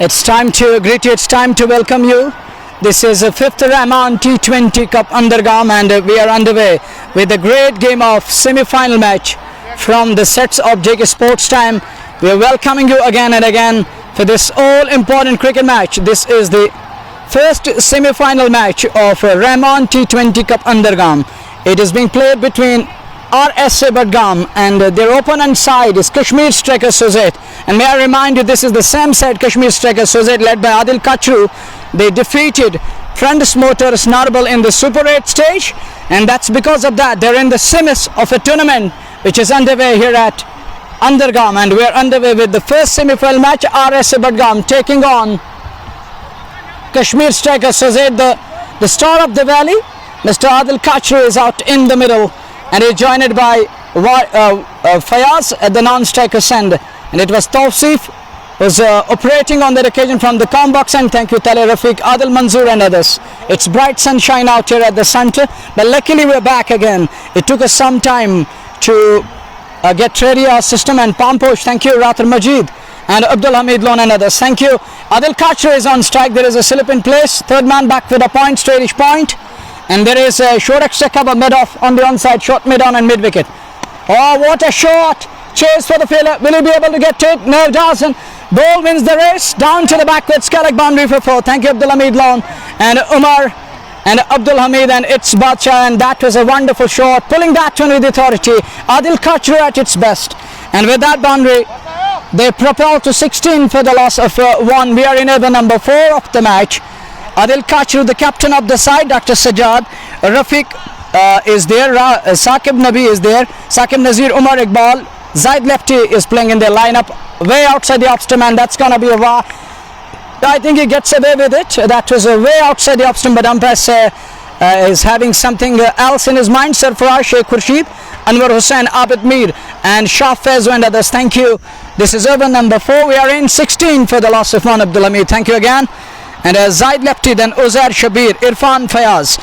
It's time to greet you, it's time to welcome you. This is the 5th Rehman T20 Cup Andergam, and we are underway with a great game of semi-final match from the sets of JK Sports Time. We are welcoming you again and again for this all-important cricket match. This is the first semi-final match of Rehman T20 Cup Andergam. It is being played between RSA Badgam and their opponent side is Kashmir Strikers Sozeith. And may I remind you, this is the same side, Kashmir Strikers Sozeith, led by Adil Kachru. They defeated Friends Motors Narbal in the Super 8 stage, and that's because of that they're in the semis of a tournament which is underway here at Andergam, and we're underway with the first semi-final match. RSA Badgam taking on Kashmir Strikers Sozeith. The star of the valley, Mr. Adil Kachru, is out in the middle, and he's joined by Fayaz at the non-striker's end, and it was Tawsif was operating on that occasion from the com box, and thank you Tale Rafiq, Adil Manzoor and others. It's bright sunshine out here at the center, but luckily we're back again. It took us some time to get ready our system, and Pamposh, thank you, Ratar Majid and Abdul Hamid Lon and others, thank you. Adil Kachru is on strike. There is a slip in place, third man back with a point, straightish point, and there is a short extra cover mid-off on the onside, short mid-on and mid-wicket. Oh, what a shot! Chase for the fielder. Will he be able to get to it? No, doesn't. Ball wins the race. Down to the backward. Skalak boundary for 4. Thank you, Abdul Hamid Lon and Umar and Abdul Hamid, and it's Bacha, and that was a wonderful shot. Pulling that one with authority. Adil Kachru at its best. And with that boundary, they propel to 16 for the loss of 1. We are in over number 4 of the match. Adil Kachru, the captain of the side, Dr. Sajjad, Rafiq is there, Saqib Nabi is there, Saqib Nazir, Umar Iqbal, Zaid Lefty is playing in their lineup, way outside the off-stump, and that's going to be a VAR. I think he gets away with it. That was way outside the off-stump, but umpire is having something else in his mind. Sarfaraz, Sheikh Khurshid, Anwar Hussain, Abid Mir and Shah Faizu and others, thank you. This is over number 4. We are in 16 for the loss of 1, Abdul Hamid, thank you again. And Zaid Lefty, then Uzair Shabir, Irfan Fayaz,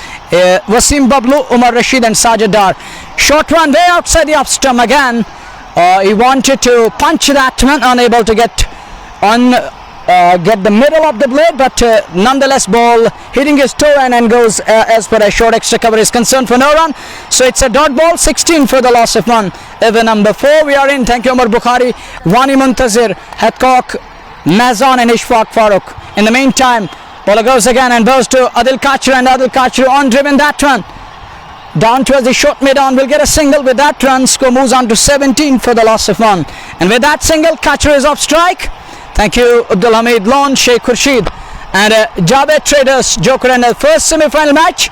Wasim Bablu, Umar Rashid and Sajid Dar. Short run way outside the off stump again. He wanted to punch that one, unable to get the middle of the blade, but nonetheless ball hitting his toe and goes as per a short extra cover is concerned for no run. So it's a dot ball, 16 for the loss of 1. Over number 4 we are in. Thank you, Umar Bukhari, Wani Muntazir, Hadcock, Mazan and Ishfaq Farooq. In the meantime, ball goes again and goes to Adil Kachru, and Adil Kachru on driven that run. Down towards the short mid-on, will get a single with that run. Score moves on to 17 for the loss of 1. And with that single, Kachru is off strike. Thank you, Abdul Hamid Lon, Sheikh Khurshid and Javed Traders Joker, and the first semi-final match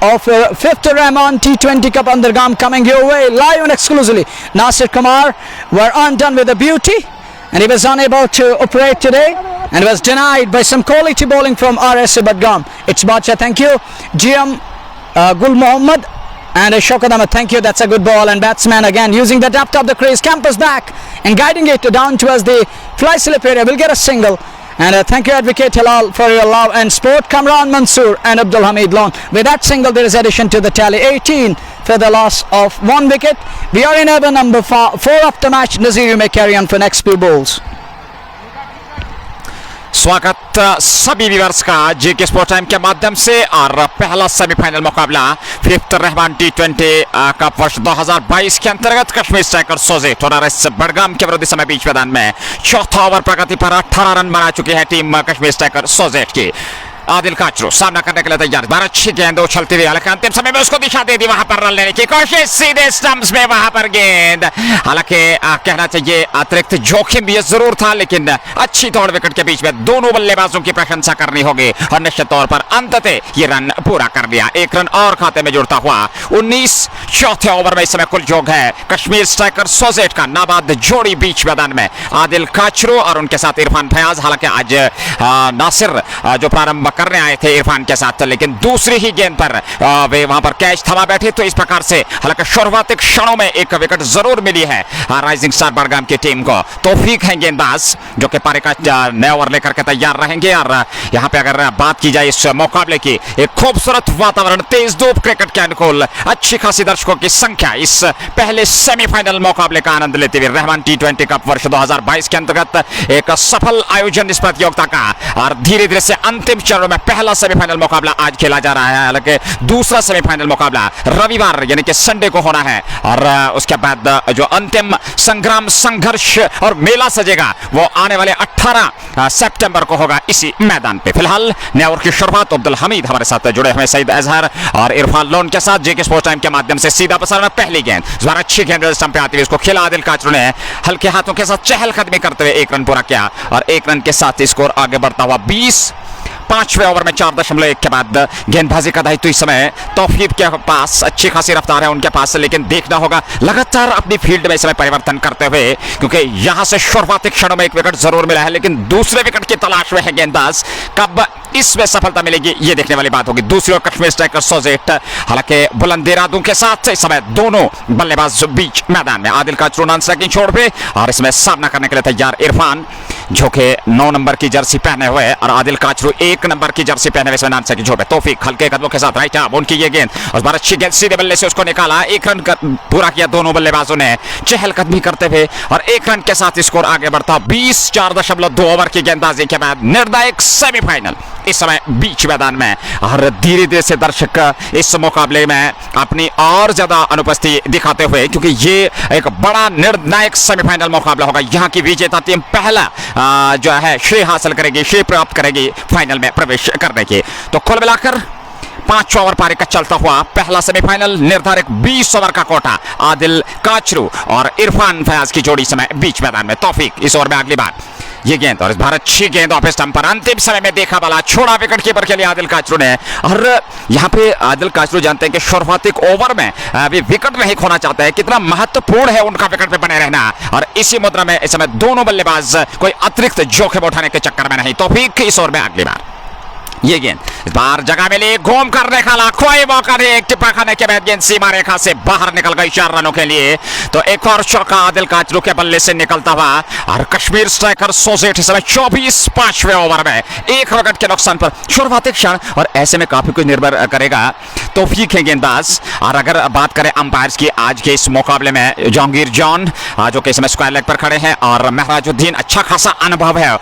of 5th Rehman T20 Cup Andergam coming your way live and exclusively. Nasir Kumar were undone with a beauty, and he was unable to operate today and was denied by some quality bowling from RSA Badgam. It's Bacha, thank you. GM Gul Muhammad and Shaukat Ahmed, thank you. That's a good ball, and batsman again using the depth of the crease, campers back and guiding it down towards the fly slip area, will get a single. And thank you, Advocate Hilal, for your love and sport. Kamran Mansoor and Abdul Hamid Lon. With that single, there is addition to the tally, 18 for the loss of 1 wicket. We are in over number 4 of the match. Nazir, you may carry on for next few balls. स्वागत सभी viewers का जेके sport time के माध्यम से, और पहला semifinal मुकाबला 5th Rahman टी20 cup वर्ष 2022 के अंतर्गत कश्मीर स्ट्राइकर्स सोज़ेथ और RSA बडगाम के विरुद्ध समय बीच मैदान में चौथा ओवर प्रगति पर 18 रन बना चुकी है टीम कश्मीर स्ट्राइकर्स सोज़ेथ की। आदिल काचरू सामना करने के लिए तैयार, बार अच्छी गेंद उछलती हुई, हालांकि अंतिम समय में उसको दिशा दे दी, वहां पर रन लेने की कोशिश, सीधे स्टंप्स में वहां पर गेंद। हालांकि कहना चाहिए अतिरिक्त जोखिम भी जरूर था, लेकिन अच्छी दौड़ विकेट के बीच में दोनों बल्लेबाजों की प्रशंसा करनी होगी, और निश्चित तौर पर अंततः ये रन पूरा कर दिया। 1 रन और खाते में जुड़ता हुआ 19 चौथे ओवर में इस समय कुल योग है कश्मीर स्ट्राइकर्स सोज़ेथ का। नाबाद जोड़ी बीच मैदान में आदिल काचरू और उनके साथ इरफान फयाज। हालांकि आज नासिर जो प्रारंभ करने आए थे इरफान के साथ, लेकिन दूसरी ही गेंद पर वे वहां पर कैच थमा बैठे। तो इस प्रकार से हालांकि शुरुआती क्षणों में एक विकेट जरूर मिली है राइजिंग स्टार बडगाम की टीम को। तौफीक है गेंदबाज जो कि पारी का नया ओवर लेकर के तैयार रहेंगे। और यहाँ पे अगर बात की जाए इस मुकाबले की, एक खूबसूरत वातावरण, तेज धूप, क्रिकेट के अनुकूल, अच्छी खासी दर्शकों की संख्या इस पहले सेमीफाइनल मुकाबले का आनंद लेते हुए रहमान टी20 कप वर्ष 2022 के अंतर्गत एक सफल आयोजन इस प्रतियोगिता का। और धीरे धीरे से अंतिम चरणों में पहला सेमीफाइनल मुकाबला आज खेला जा रहा है। हालांकि दूसरा सेमीफाइनल मुकाबला रविवार यानी कि संडे को होना है। और उसके बाद जो अंतिम संग्राम, संघर्ष और मेला सजेगा वो आने वाले 18 सितंबर को होगा इसी मैदान पे। फिलहाल नए ओवर की शुरुआत अब्दुल हमीद हमारे साथ जुड़े हुए, सईद अजहर और इरफान लोन के साथ जेके स्पोर्ट्स टाइम के माध्यम से सीधा प्रसारण। पहली गेंद इस बार अच्छी गेंद स्टंप पे आती हुई, इसको खेला आदिल काचरू ने हल्के हाथों के साथ चहलकदमी करते हुए 1 रन पूरा किया। और 1 रन के साथ स्कोर आगे बढ़ता हुआ 20। 5वें ओवर में 4.1 के बाद गेंदबाजी का दायित्व इस समय तौफीक के पास, अच्छी खासी रफ्तार है उनके पास, लेकिन देखना होगा लगातार अपनी फील्ड में इस समय परिवर्तन करते हुए, क्योंकि यहां से शुरुआती क्षणों में एक विकेट जरूर मिला है, लेकिन दूसरे विकेट की तलाश में है गेंदबाज। कब इसमें सफलता मिलेगी ये देखने वाली बात होगी। दूसरी ओर कश्मीर स्ट्राइकर्स सोजेथ हालांकि बुलंद इरादों के साथ इस समय दोनों बल्लेबाज बीच मैदान में, आदिल काचरू नॉन स्ट्राइकिंग छोड़ पे और इसमें सामना करने के लिए तैयार इरफान जो कि 9 नंबर की जर्सी पहने हुए और आदिल काचरू 1 नंबर की जर्सी पहने हुए इसमें नॉन स्ट्राइकिंग छोड़ पे। तौफीक हल्के कदमों के साथ राइट आर्म, उनकी ये गेंद और बार अच्छी गेंद सीधे बल्ले से उसको निकाला। 1 रन पूरा किया दोनों बल्लेबाजों ने चहलकदमी करते हुए, और 1 रन के साथ स्कोर आगे बढ़ता 20। 4.2 ओवर की गेंदबाजी के बाद निर्णायक सेमीफाइनल इस समय बीच मैदान में। और धीरे धीरे से दर्शक इस मुकाबले में अपनी और ज्यादा अनुपस्थिति दिखाते हुए, क्योंकि ये एक बड़ा निर्णायक सेमीफाइनल मुकाबला होगा। यहाँ की विजेता टीम पहला जो है श्रेय हासिल करेगी, श्रेय प्राप्त करेगी फाइनल में प्रवेश करने की। तो कुल मिलाकर 5 ओवर पारी का चलता हुआ पहला सेमीफाइनल, निर्धारित 20 ओवर का कोटा, आदिल काचरू और इरफान फयाज की जोड़ी समय बीच मैदान में। तौफीक इस ओवर में अगली बार ये गेंद और इस बार अच्छी गेंद ऑफ स्टंप पर, अंतिम समय में देखा वाला छोड़ा विकेट कीपर के लिए आदिल काचरू ने। और यहाँ पे आदिल काचरू जानते हैं कि शुरुआती ओवर में वे विकेट नहीं खोना चाहते हैं, कितना महत्वपूर्ण है उनका विकेट पे बने रहना। और इसी मुद्रा में इस समय दोनों बल्लेबाज कोई अतिरिक्त जोखिम उठाने के चक्कर में नहीं। तौफीक इस ओवर में अगली बार ये गेंद इस बार जगह मिली, घूम कर देखा, कोई मौका नहीं, एक टिप्पा खाने के बाद गेंद सीमा रेखा से बाहर निकल गई 4 रनों के लिए। तो एक और चौका आदिल काचरू के बल्ले से निकलता हुआ और कश्मीर स्ट्राइकर्स सोजेथ इस समय 24 5वें ओवर में 1 विकेट के नुकसान पर शुरुआती क्षण। और ऐसे में काफी कुछ निर्भर करेगा। तौफीक है गेंदबाज। और अगर बात करें अंपायर्स की आज के इस मुकाबले में, जहांगीर जॉन जो कि इसमें स्क्वायर लेग पर खड़े हैं और महराजुद्दीन अच्छा खासा अनुभव है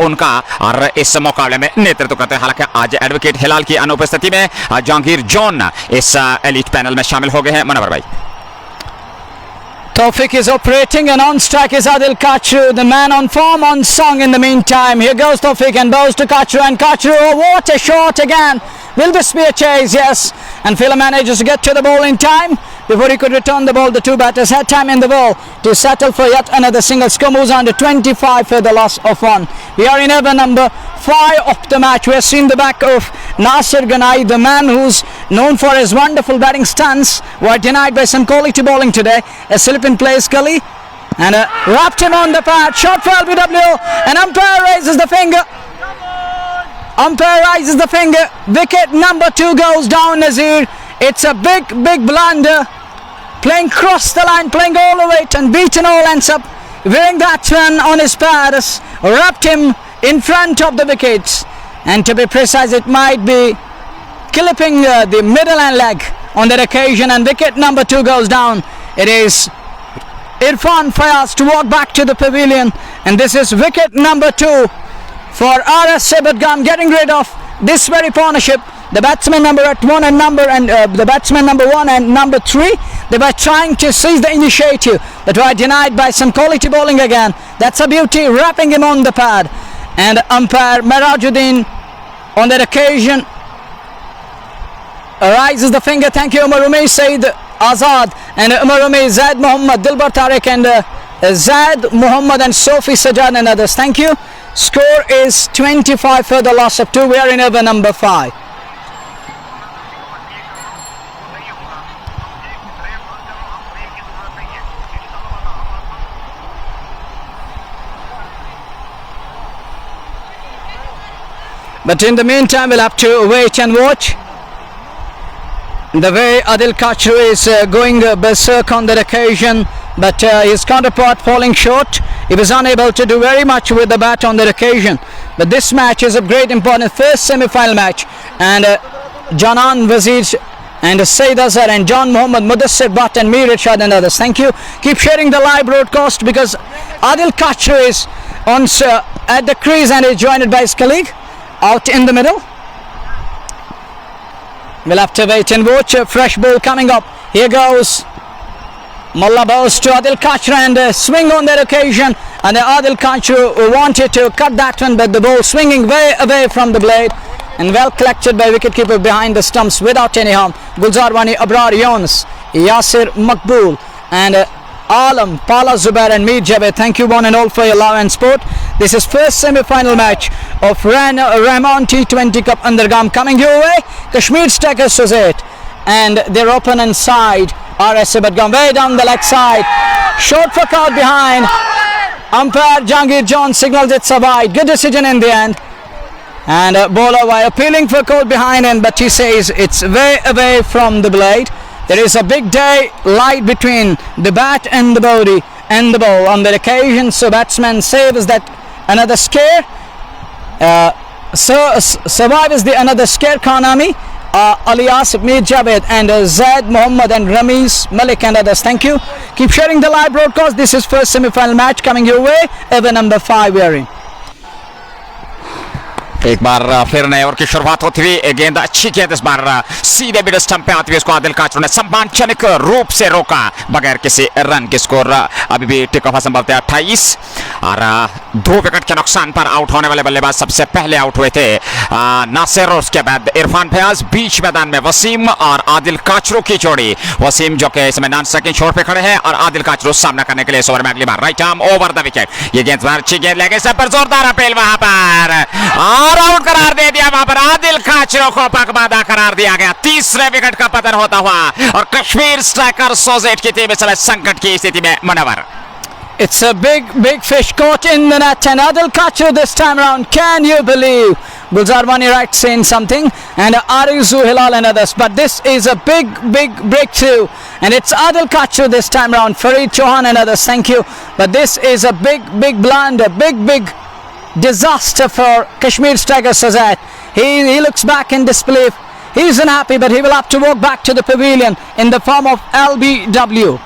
उनका और इस मुकाबले में नेतृत्व करते हैं। हालांकि आज एडवोकेट हिलाल की अनुपस्थिति में जहांगीर जॉन इस एलिट पैनल में शामिल हो गए हैं। मनोहर भाई, Tawfiq is operating and on strike is Adil Kachru, the man on form, on song in the meantime. Here goes Tawfiq and bows to Kachru, and Kachru, oh, what a shot again. Will this be a chase? Yes. And Phil manages to get to the ball in time. Before he could return the ball, the two batters had time in the ball to settle for yet another single. Score moves on to 25 for the loss of 1. We are in over number 5 of the match. We have seen the back of Nasir Ganai, the man who's known for his wonderful batting stunts, were denied by some quality bowling today. A slip in play Scully and wrapped him on the pad. Shot for LBW, and umpire raises the finger. Umpire raises the finger. Wicket number 2 goes down, Nazir. It's a big blunder. Playing cross the line, playing all of it, and beaten all ends up wearing that one on his pads, wrapped him in front of the wickets. And to be precise, it might be clipping the middle and leg on that occasion, and wicket number 2 goes down. It is Irfan Fayaz to walk back to the pavilion, and this is wicket number 2 for RS Bidgam, getting rid of this very partnership. The batsman number 1 and number 3, they were trying to seize the initiative, but were denied by some quality bowling again. That's a beauty, wrapping him on the pad. And umpire Merajuddin on that occasion raises the finger. Thank you, Umar Umesh, Said Azad, and Umar Umesh, Zaid Muhammad, Dilbar Tariq, and Zaid Muhammad, and Sophie Sajad, and others. Thank you. Score is 25 for the loss of 2. We are in over number 5. But in the meantime, we'll have to wait and watch. The way Adil Kachru is going berserk on that occasion, but his counterpart falling short. He was unable to do very much with the bat on that occasion. But this match is of great importance, first semi-final match, and Janan Wazir and Saeed Azhar and John Mohammad, Mudassir Bhatt and Mir Irshad and others. Thank you. Keep sharing the live broadcast because Adil Kachru is on at the crease and is joined by his colleague out in the middle. We'll have to wait and watch. A fresh ball coming up. Here goes Mullah balls to Adil Kachru and swing on that occasion, and Adil Kachru wanted to cut that one, but the ball swinging way away from the blade and well collected by wicketkeeper behind the stumps without any harm. Gulzar Wani, Abrar Yunus, Yasir Makbul and Alam, Pala Zubair and Mir Javed. Thank you one and all for your love and support. This is first semi-final match of Rehman T20 Cup Andergam coming your way. Kashmir Strikers Sozeith and their opponent side RSA Badgam way down the leg side. Short for out behind. Umpire Jangir John signals it's a wide. Good decision in the end. And bowler by appealing for call behind him, but he says it's way away from the blade. There is a big daylight between the bat and the body and the ball on that occasion, so batsman saves that another scare. Survives the another scare Khanami, alias Mir Javed and Zaid Mohammed and Ramiz Malik and others. Thank you. Keep sharing the live broadcast. This is first semi-final match coming your way. Ever number 5 wearing. एक बार फिर नए over की शुरुआत होती हुई गेंद अच्छी गेंद इस बार सीधे मिड स्टंप पे आती हुई उसको आदिल काचरू ने सम्मानजनक रूप से रोका बगैर किसी रन के। स्कोर अभी भी टेक ऑफ संभवतः 28 और 2 विकेट के नुकसान पर आउट होने वाले बल्लेबाज सबसे पहले आउट हुए थे नासिर, उसके बाद इरफान फयाज, बीच मैदान में वसीम और आदिल काचरू की जोड़ी। वसीम जो कि इसमें 9 सेकंड छोड़ पे खड़े हैं और आदिल काचरू सामना करने के लिए इस ओवर में अगली बार right arm over the wicket. ये गेंद अच्छी गेंद लगे सब पर जोरदार अपील वहां पर और आउट करार दे दिया वहां पर आदिल काचरू को पकबादा करार दिया गया। तीसरे विकेट का पतन होता हुआ और कश्मीर स्ट्राइकर्स सोज़ेथ की टीम इस समय संकट की स्थिति में Munawwar. It's a big fish caught in the net and Adil Kachru this time round. Can you believe? Gulzar Wani right saying something and Arizu Hilal and others, but this is a big breakthrough and it's Adil Kachru this time round. Farid Chauhan and others, thank you, but this is a big blunder, big disaster for Kashmir Strikers Sozeith. He looks back in disbelief. He isn't happy, but he will have to walk back to the pavilion in the form of LBW.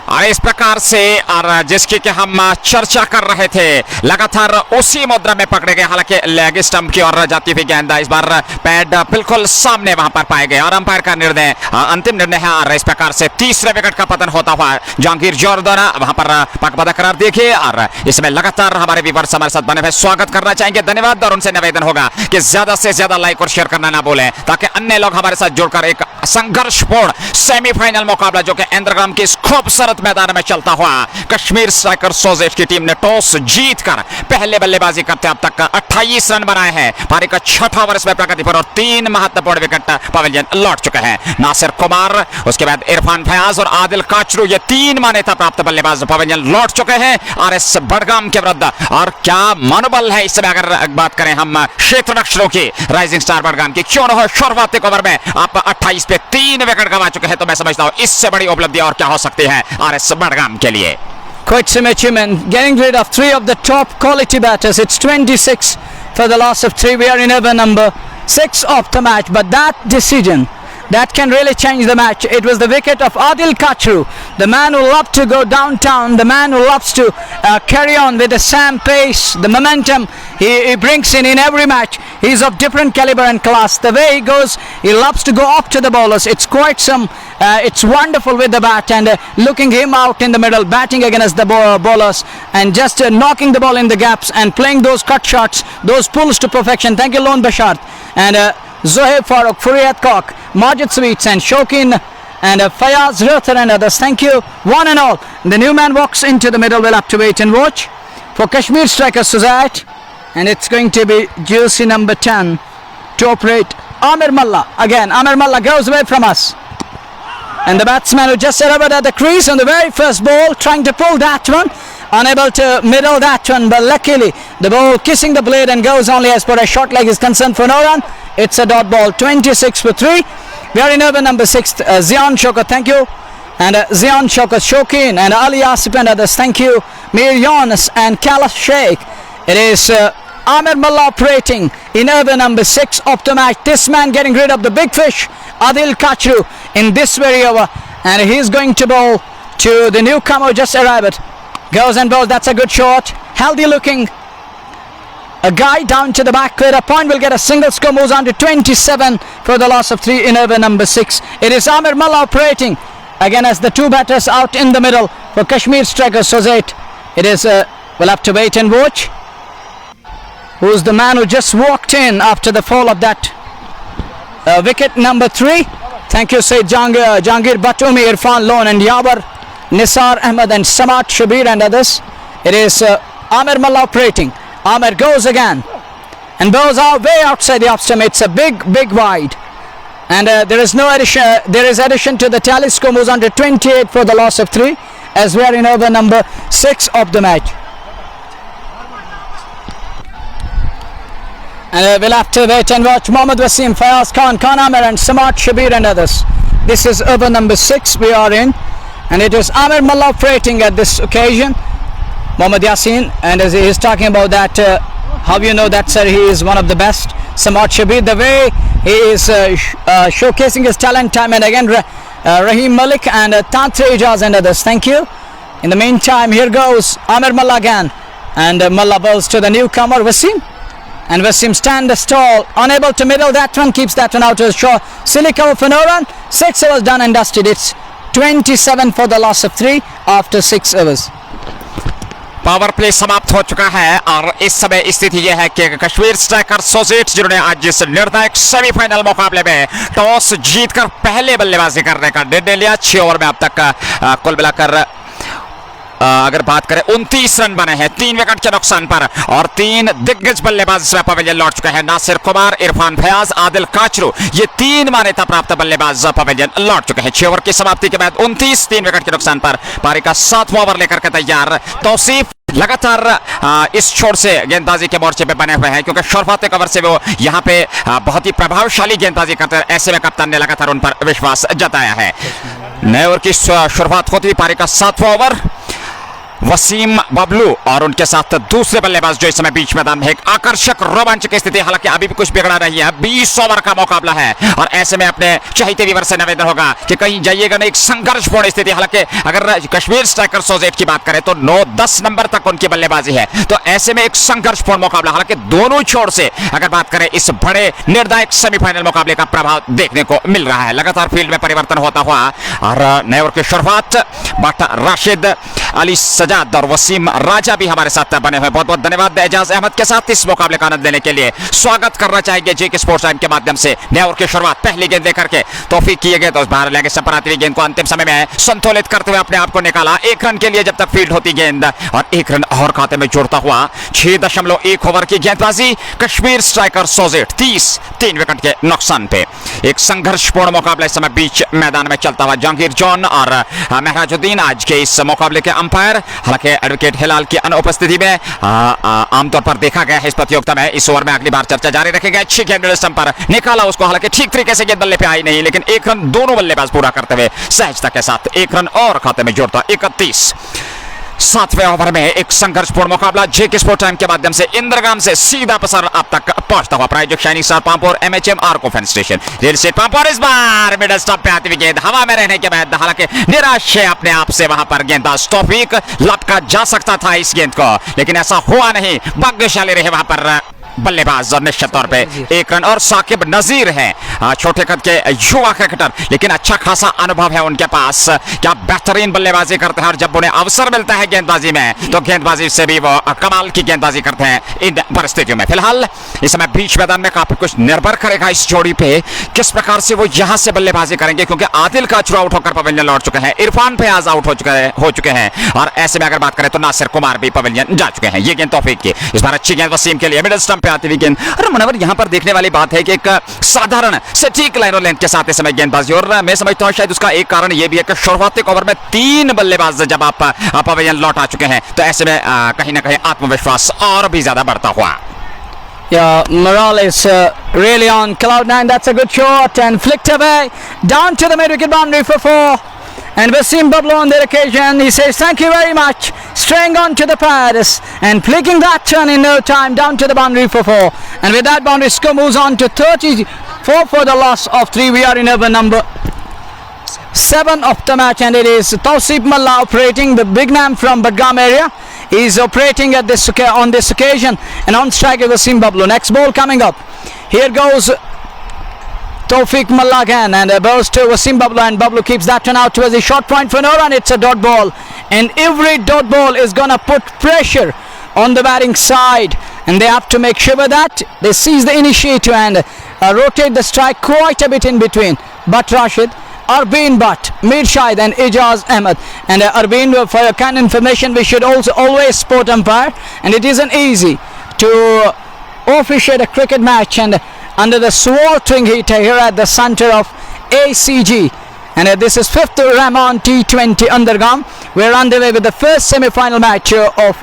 और इस प्रकार से और जिसकी कि हम चर्चा कर रहे थे लगातार उसी मुद्रा में पकड़े गए, हालांकि लेग स्टंप की ओर जाती हुई गेंद इस बार पैड बिल्कुल सामने वहां पर पाए गए और अंपायर का निर्णय अंतिम निर्णय है। और इस प्रकार से तीसरे विकेट का पतन होता हुआ जहांगीर जोर द्वारा वहां पर पकबादा करार देखिए और इसमें लगातार हमारे व्यूअर्स हमारे साथ बने हुए स्वागत करना चाहेंगे, धन्यवाद। और उनसे निवेदन होगा कि ज्यादा से ज्यादा लाइक और शेयर करना ना भूलें ताकि अन्य लोग हमारे साथ जुड़कर एक संघर्षपूर्ण सेमीफाइनल मुकाबला जो कि अंडरग्राम की खूबसूरत मैदान में चलता हुआ कश्मीर स्ट्राइकर्स सोज़ेथ की टीम ने टॉस जीतकर पहले बल्लेबाजी करते अब तक 28 रन बनाए हैं। पारी का 6वां ओवर में प्रगति पर और 3 महत्वपूर्ण विकेट पवेलियन लौट चुके हैं। नासिर कुमार, उसके बाद इरफान फयाज और आदिल काचरू, ये 3 मान्यता प्राप्त बल्लेबाज पवेलियन लौट चुके हैं आरएस बडगाम के विरुद्ध। और क्या मनोबल है इस समय अगर बात करें हम क्षेत्र रक्षकों की राइजिंग स्टार बडगाम की, क्यों न हो शुरुआती ओवर में आप 28 पे 3 विकेट गंवा चुके हैं, तो मैं समझता हूं इससे बड़ी उपलब्धि और क्या हो सकती है आरएस बडगाम के लिए। Quite some achievement, getting rid of 3 of the top quality batters. It's 26 for the loss of 3. We are in over number 6 of the match, but that decision that can really change the match. It was the wicket of Adil Kachru, the man who loves to go downtown, the man who loves to carry on with the same pace, the momentum he brings in every match. He's of different caliber and class. The way he goes, he loves to go up to the bowlers. It's quite some, it's wonderful with the bat and looking him out in the middle, batting against the bowlers and just knocking the ball in the gaps and playing those cut shots, those pulls to perfection. Thank you, Lone Bashar and Zohaib Farooq, Furiat Kok, Majid Sweets and Shokin and Fayaz Ruther and others. Thank you one and all. The new man walks into the middle. We'll have to wait and watch for Kashmir Strikers Sozeith, and it's going to be jersey number 10 to operate Amir Mullah. Again, Amir Mullah goes away from us. And the batsman who just arrived at the crease on the very first ball, trying to pull that one. unable to middle that one, but luckily the ball kissing the blade and goes only as per a short leg is concerned for no run. It's a dot ball, 26 for 3. We are in over number 6, Zion Shokat, thank you. And Zion Shokat, Shokin and Ali Asif and others, thank you. Mir Yunus and Kalash Sheikh. It is Amir Mullah operating in over number 6 of the match. This man getting rid of the big fish, Adil Kachru, in this very over. And he's going to bowl to the newcomer just arrived. Goes and bowls, that's a good shot. Healthy looking. A guy down to the back clear. A point will get a single score, moves on to 27 for the loss of 3 in over number 6. It is Amir Mullah operating again as the 2 batters out in the middle for Kashmir Strikers Sozeith. It is, we'll have to wait and watch. Who's the man who just walked in after the fall of that wicket number 3? Thank you, Said Jangir Batumi, Irfan Lone and Yabar, Nisar Ahmed and Samat Shabir and others. It is Amir Mullah operating. Amir goes again and bowls out way outside the off stump. It's a big wide. And there is no addition. There is addition to the tally. Score moves on to 28 for the loss of 3 as we are in over number 6 of the match. And we'll have to wait and watch. Mohammad Wasim, Fayaz Khan, Khan Amir and Samat Shabir and others. This is over number 6 we are in. And it is Amir Mullah operating at this occasion. Mohammad Yasin, and as he is talking about that, how you know that, sir, he is one of the best. Samat Shabir, the way he is showcasing his talent time and again. Rahim Malik and Tantri Ijaz and others, thank you. In the meantime, here goes Amir Mullah again. And Mullah bowls to the newcomer Wasim. And Wasim stands tall, unable to middle that one, keeps that one out to shore. Silly cover for no run. 6 overs done and dusted. It's 27 for the loss of 3 after 6 overs. Power play समाप्त हो चुका है और इस समय स्थिति यह है कि कश्मीर स्ट्राइकर्स सोज़ेथ जिन्होंने आज इस निर्णायक सेमीफाइनल मुकाबले में टॉस जीतकर पहले बल्लेबाजी करने का निर्णय लिया। 6 ओवर में अब तक कुल मिलाकर अगर बात करें 29 रन बने हैं 3 विकेट के नुकसान पर और 3 दिग्गज बल्लेबाज इस पवेलियन लौट चुके हैं। नासिर कुमार, इरफान फयाज, आदिल काचरू, ये 3 मान्यता प्राप्त बल्लेबाज पवेलियन लौट चुके हैं। 6 ओवर की समाप्ति के बाद 29 3 विकेट के नुकसान पर पारी का 7वां ओवर लेकर के तैयार तौसीफ लगातार इस छोर से गेंदबाजी के मोर्चे पे बने हुए हैं क्योंकि शुरुआत कवर से वो यहाँ पे बहुत ही प्रभावशाली गेंदबाजी करते हैं। ऐसे में कप्तान ने लगातार उन पर विश्वास जताया है। नए ओवर की शुरुआत होती हुई पारी का 7वां ओवर वसीम बबलू और उनके साथ दूसरे बल्लेबाज जो इस समय बीच मैदान में एक आकर्षक रोमांचक स्थिति, हालांकि अभी भी कुछ बिगड़ा नहीं है। 20 ओवर का मुकाबला है और ऐसे में अपने चाहते व्यूअर से निवेदन होगा कि कहीं जाइएगा नहीं, एक संघर्षपूर्ण स्थिति। हालांकि अगर कश्मीर स्ट्राइकर्स सोज़ेथ की बात करें तो 9-10 नंबर तक उनकी बल्लेबाजी है, तो ऐसे में एक संघर्षपूर्ण मुकाबला। हालांकि दोनों छोर से अगर बात करें इस बड़े निर्णायक सेमीफाइनल मुकाबले का प्रभाव देखने को मिल रहा है। लगातार फील्ड में परिवर्तन होता हुआ और नए ओवर की शुरुआत बाटा राशिद, अली सजाद और वसीम राजा भी हमारे साथ बने हुए। बहुत बहुत धन्यवाद एजाज अहमद के साथ इस मुकाबले का आनंद लेने के लिए स्वागत करना चाहेंगे जेके स्पोर्ट्स टाइम के माध्यम से। नए ओवर की शुरुआत पहली गेंद लेकर के तौफीक किए गए तो उस बाहर लेंगे पर आती हुई गेंद को अंतिम समय में संतुलित करते हुए अपने आप को निकाला। 1 रन के लिए जब तक फील्ड होती गेंद और 1 रन और खाते में जोड़ता हुआ 6.1 ओवर की गेंदबाजी। कश्मीर स्ट्राइकर्स सोज़ेथ 3 विकेट के नुकसान पे एक संघर्षपूर्ण मुकाबला इस समय बीच मैदान में चलता हुआ। जहांगीर जॉन और महराजुद्दीन आज के इस मुकाबले के अंपायर। हालांकि एडवोकेट हिलाल की अनुपस्थिति में आमतौर पर देखा गया है इस प्रतियोगिता में। इस ओवर में अगली बार चर्चा जारी रखेगा। अच्छी गेंद मिडल स्टंप पर निकाला उसको, हालांकि ठीक तरीके से गेंद बल्ले पे आई नहीं, लेकिन 1 रन दोनों बल्लेबाज पूरा करते हुए सहजता के साथ 1 रन और खाते में जोड़ता 31। 7वें ओवर में एक संघर्षपूर्ण मुकाबला जेके स्पोर्ट टाइम के माध्यम से इंदरगाम से सीधा प्रसारण आप तक पहुंचता हुआ। प्रायोजक shining star Pampore MHM Arco fan station real estate Pampore. इस बार मिडल स्टंप पे आती हुई गेंद हवा में रहने के बाद हालांकि निराश है अपने आप से वहां पर गेंदबाज तौफीक। लपका जा सकता था इस गेंद को, लेकिन ऐसा हुआ नहीं। भाग्यशाली रहे वहां पर बल्लेबाज और निश्चित तौर पे 1 रन। और साकिब नजीर हैं छोटे कद के युवा क्रिकेटर, लेकिन अच्छा खासा अनुभव है उनके पास। क्या बेहतरीन बल्लेबाजी करते हैं और जब उन्हें अवसर मिलता है गेंदबाजी में तो गेंदबाजी से भी वो कमाल की गेंदबाजी करते हैं इन परिस्थितियों में। फिलहाल इस समय बीच मैदान में काफी कुछ निर्भर करेगा इस जोड़ी पे किस प्रकार से वो यहां से बल्लेबाजी करेंगे, क्योंकि आदिल काचरू आउट होकर पवेलियन लौट चुके हैं, इरफान फयाज आउट हो चुके हैं और ऐसे में अगर बात करें तो नासिर कुमार भी पवेलियन जा चुके हैं। ये गेंद तौफीक की, इस बार अच्छी गेंद वसीम के लिए मिडल स्टंप पे आती हुई गेंद। अरे मुनव्वर, यहाँ पर देखने वाली बात है कि एक साधारण सटीक लाइन और लेंथ के साथ इस समय गेंदबाजी, और मैं समझता हूँ शायद उसका एक कारण ये भी है कि शुरुआती ओवर में 3 बल्लेबाज जब आप पवेलियन लौट आ चुके हैं, तो ऐसे में कहीं ना कहीं आत्मविश्वास और भी ज्यादा बढ़ता हुआ। Yeah, morale is really on cloud 9. That's a good shot and flicked away down to the mid-wicket boundary for 4. And Wasim Bablu on the occasion, he says thank you very much, straying on to the pads and flicking that turn in no time down to the boundary for 4. And with that, boundary score moves on to 34 for the loss of 3. We are in over number 7 of the match, and it is Tausif Malla operating, the big man from Badgam area. He is operating at this on this occasion, and on strike is Wasim Bablu. Next ball coming up. Here goes Tawfiq Malla again, and balls to Wasim Bablu, and Bablu keeps that one out towards the short point for no run. It's a dot ball, and every dot ball is gonna put pressure on the batting side, and they have to make sure that they seize the initiative and rotate the strike quite a bit in between. But Rashid, Arbeen Butt, Mir Shahid and Ijaz Ahmed. And Arbeen, for your kind information, we should also always sport umpire, and it isn't easy to officiate a cricket match and under the sweltering heat here at the center of ACG. And this is 5th Rehman T20 Andergam. We're underway with the first semi-final match of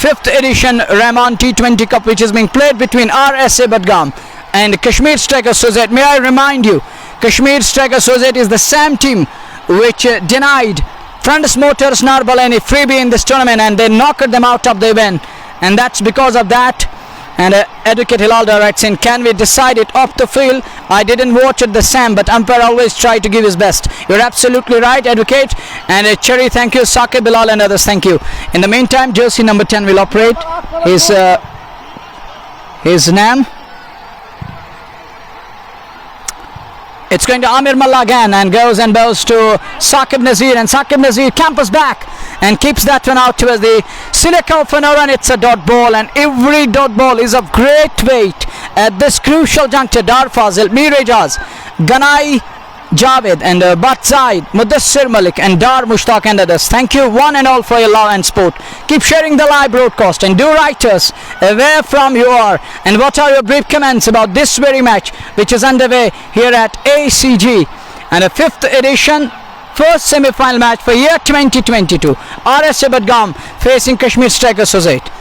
5th edition Rehman T20 Cup, which is being played between RSA Badgam and Kashmir Strikers Sozeith. May I remind you, Kashmir Strikers Sozeith is the same team which denied Front Motors Narbal any freebie in this tournament, and they knocked them out of the event, and that's because of that. And Advocate Hilalda writes in, can we decide it off the field? I didn't watch it the same, but umpire always try to give his best. You're absolutely right, Advocate. And Cherry, thank you. Saqib, Bilal and others, thank you. In the meantime, jersey number 10 will operate. His name, it's going to Amir Malla again, and goes and bows to Saqib Nazir, and Saqib Nazir campers back and keeps that one out towards the Silicon for no run. It's a dot ball, and every dot ball is of great weight at this crucial juncture. Dar Fazil, Mir Ejaz, Ganai Javed and Bat Zaid, Mudassir Malik and Dar Mushtaq and others. Thank you one and all for your love and support. Keep sharing the live broadcast, and do write us where from you are and what are your brief comments about this very match which is underway here at ACG, and a 5th edition first semi-final match for year 2022. RSA Badgam facing Kashmir Strikers Sozeith.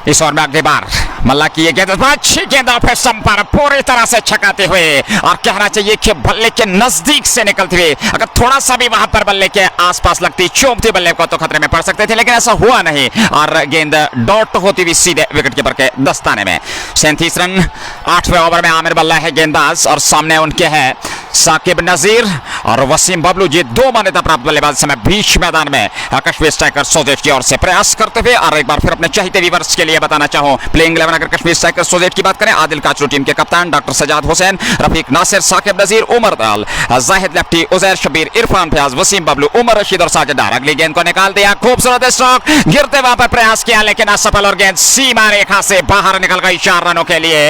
इस over में अगली बार मल्ला की ये गेंद अच्छी गेंद फिर संपर पूरी तरह से छकाते हुए, और कहना चाहिए कि बल्ले के नजदीक से निकलते हुए, अगर थोड़ा सा भी वहां पर बल्ले के आसपास लगती चूमती बल्ले को तो खतरे में पड़ सकते थे, लेकिन ऐसा हुआ नहीं और गेंद डॉट होती हुई सीधे विकेट कीपर के दस्ताने में। 37 रन 8वें ओवर में आमिर मल्ला है गेंदबाज, और सामने उनके है साकिब नजीर और वसीम बबलू जी, 2 मान्यता प्राप्त बल्लेबाज समय बीच मैदान में कश्मीर स्ट्राइकर्स सोजेठ की ओर से प्रयास करते हुए। और एक बार फिर अपने चाहते व्यूअर्स के लिए बताना चाहूं, प्लेइंग 11 अगर कश्मीर स्ट्राइकर्स सोजेठ की बात करें, आदिल काचरू टीम के कप्तान, डॉक्टर सजाद हुसैन, रफीक नासिर, साकिब नजीर, उमर दाल, जाहिद लेफ्टी, उजैर शबीर, इरफान फयाज, वसीम बबलू, उमर रशीद और साजिद डार। अगली गेंद को निकाल दिया, खूबसूरत स्ट्रोक, गिरते वहां पर प्रयास किया लेकिन असफल, और गेंद सीमा रेखा से बाहर निकल गई 4 रनों के लिए।